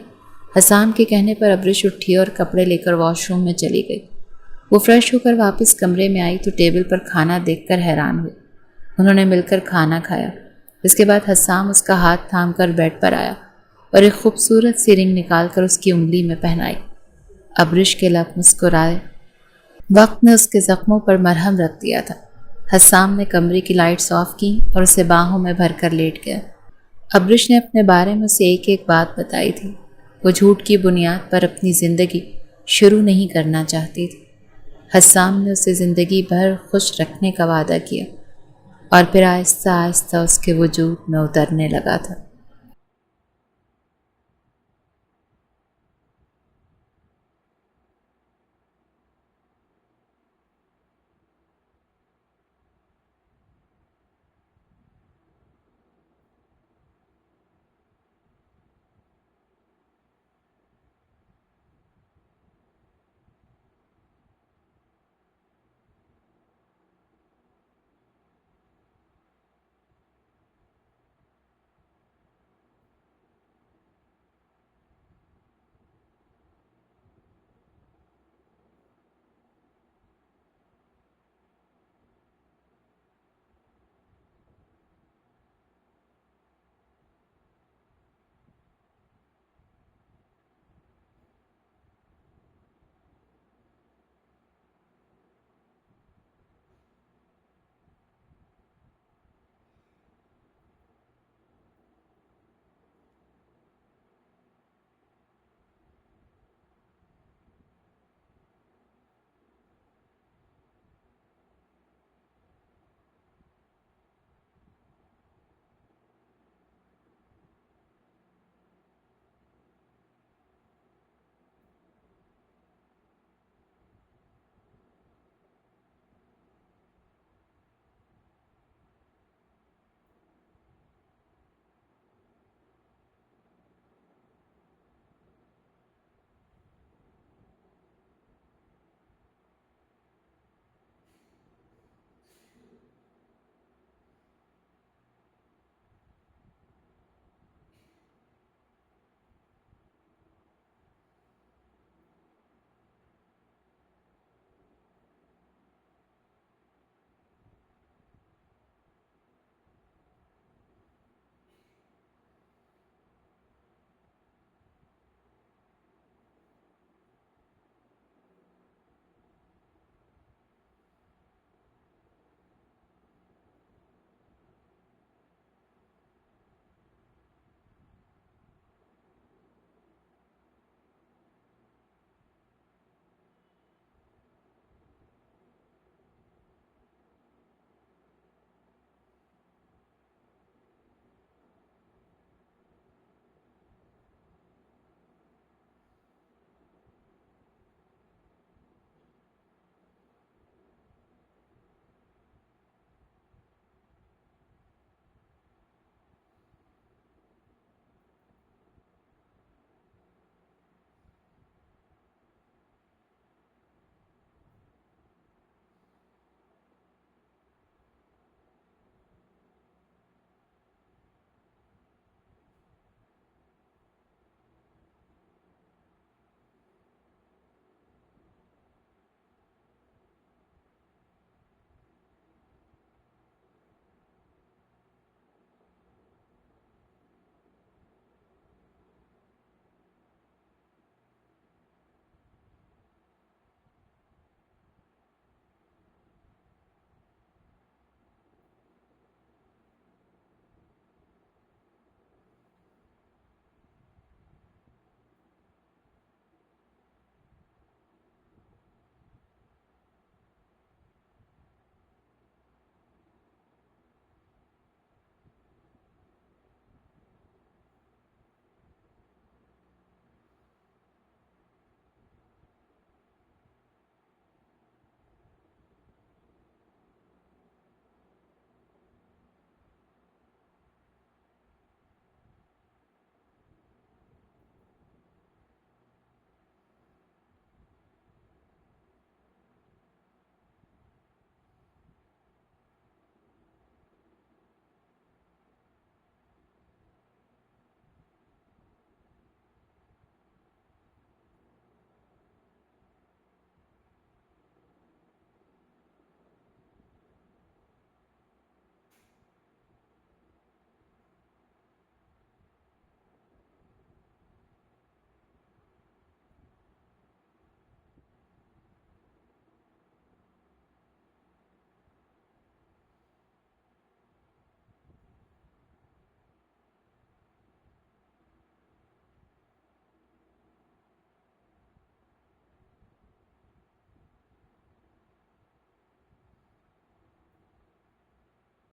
حسام کے کہنے پر ابرش اٹھی اور کپڑے لے کر واش روم میں چلی گئی۔ وہ فریش ہو کر واپس کمرے میں آئی تو ٹیبل پر کھانا دیکھ کر حیران ہوئی۔ انہوں نے مل کر کھانا کھایا۔ اس کے بعد حسام اس کا ہاتھ تھام کر بیڈ پر آیا اور ایک خوبصورت سی رنگ نکال کر اس کی انگلی میں پہنائی۔ ابرش کے لب مسکرائے وقت نے اس کے زخموں پر مرہم رکھ دیا تھا۔ حسام نے کمرے کی لائٹس آف کی اور اسے باہوں میں بھر کر لیٹ گیا۔ ابرش نے اپنے بارے میں اسے ایک ایک بات بتائی تھی۔ وہ جھوٹ کی بنیاد پر اپنی زندگی شروع نہیں کرنا چاہتی تھی۔ حسام نے اسے زندگی بھر خوش رکھنے کا وعدہ کیا اور پھر آہستہ آہستہ اس کے وجود میں اترنے لگا تھا۔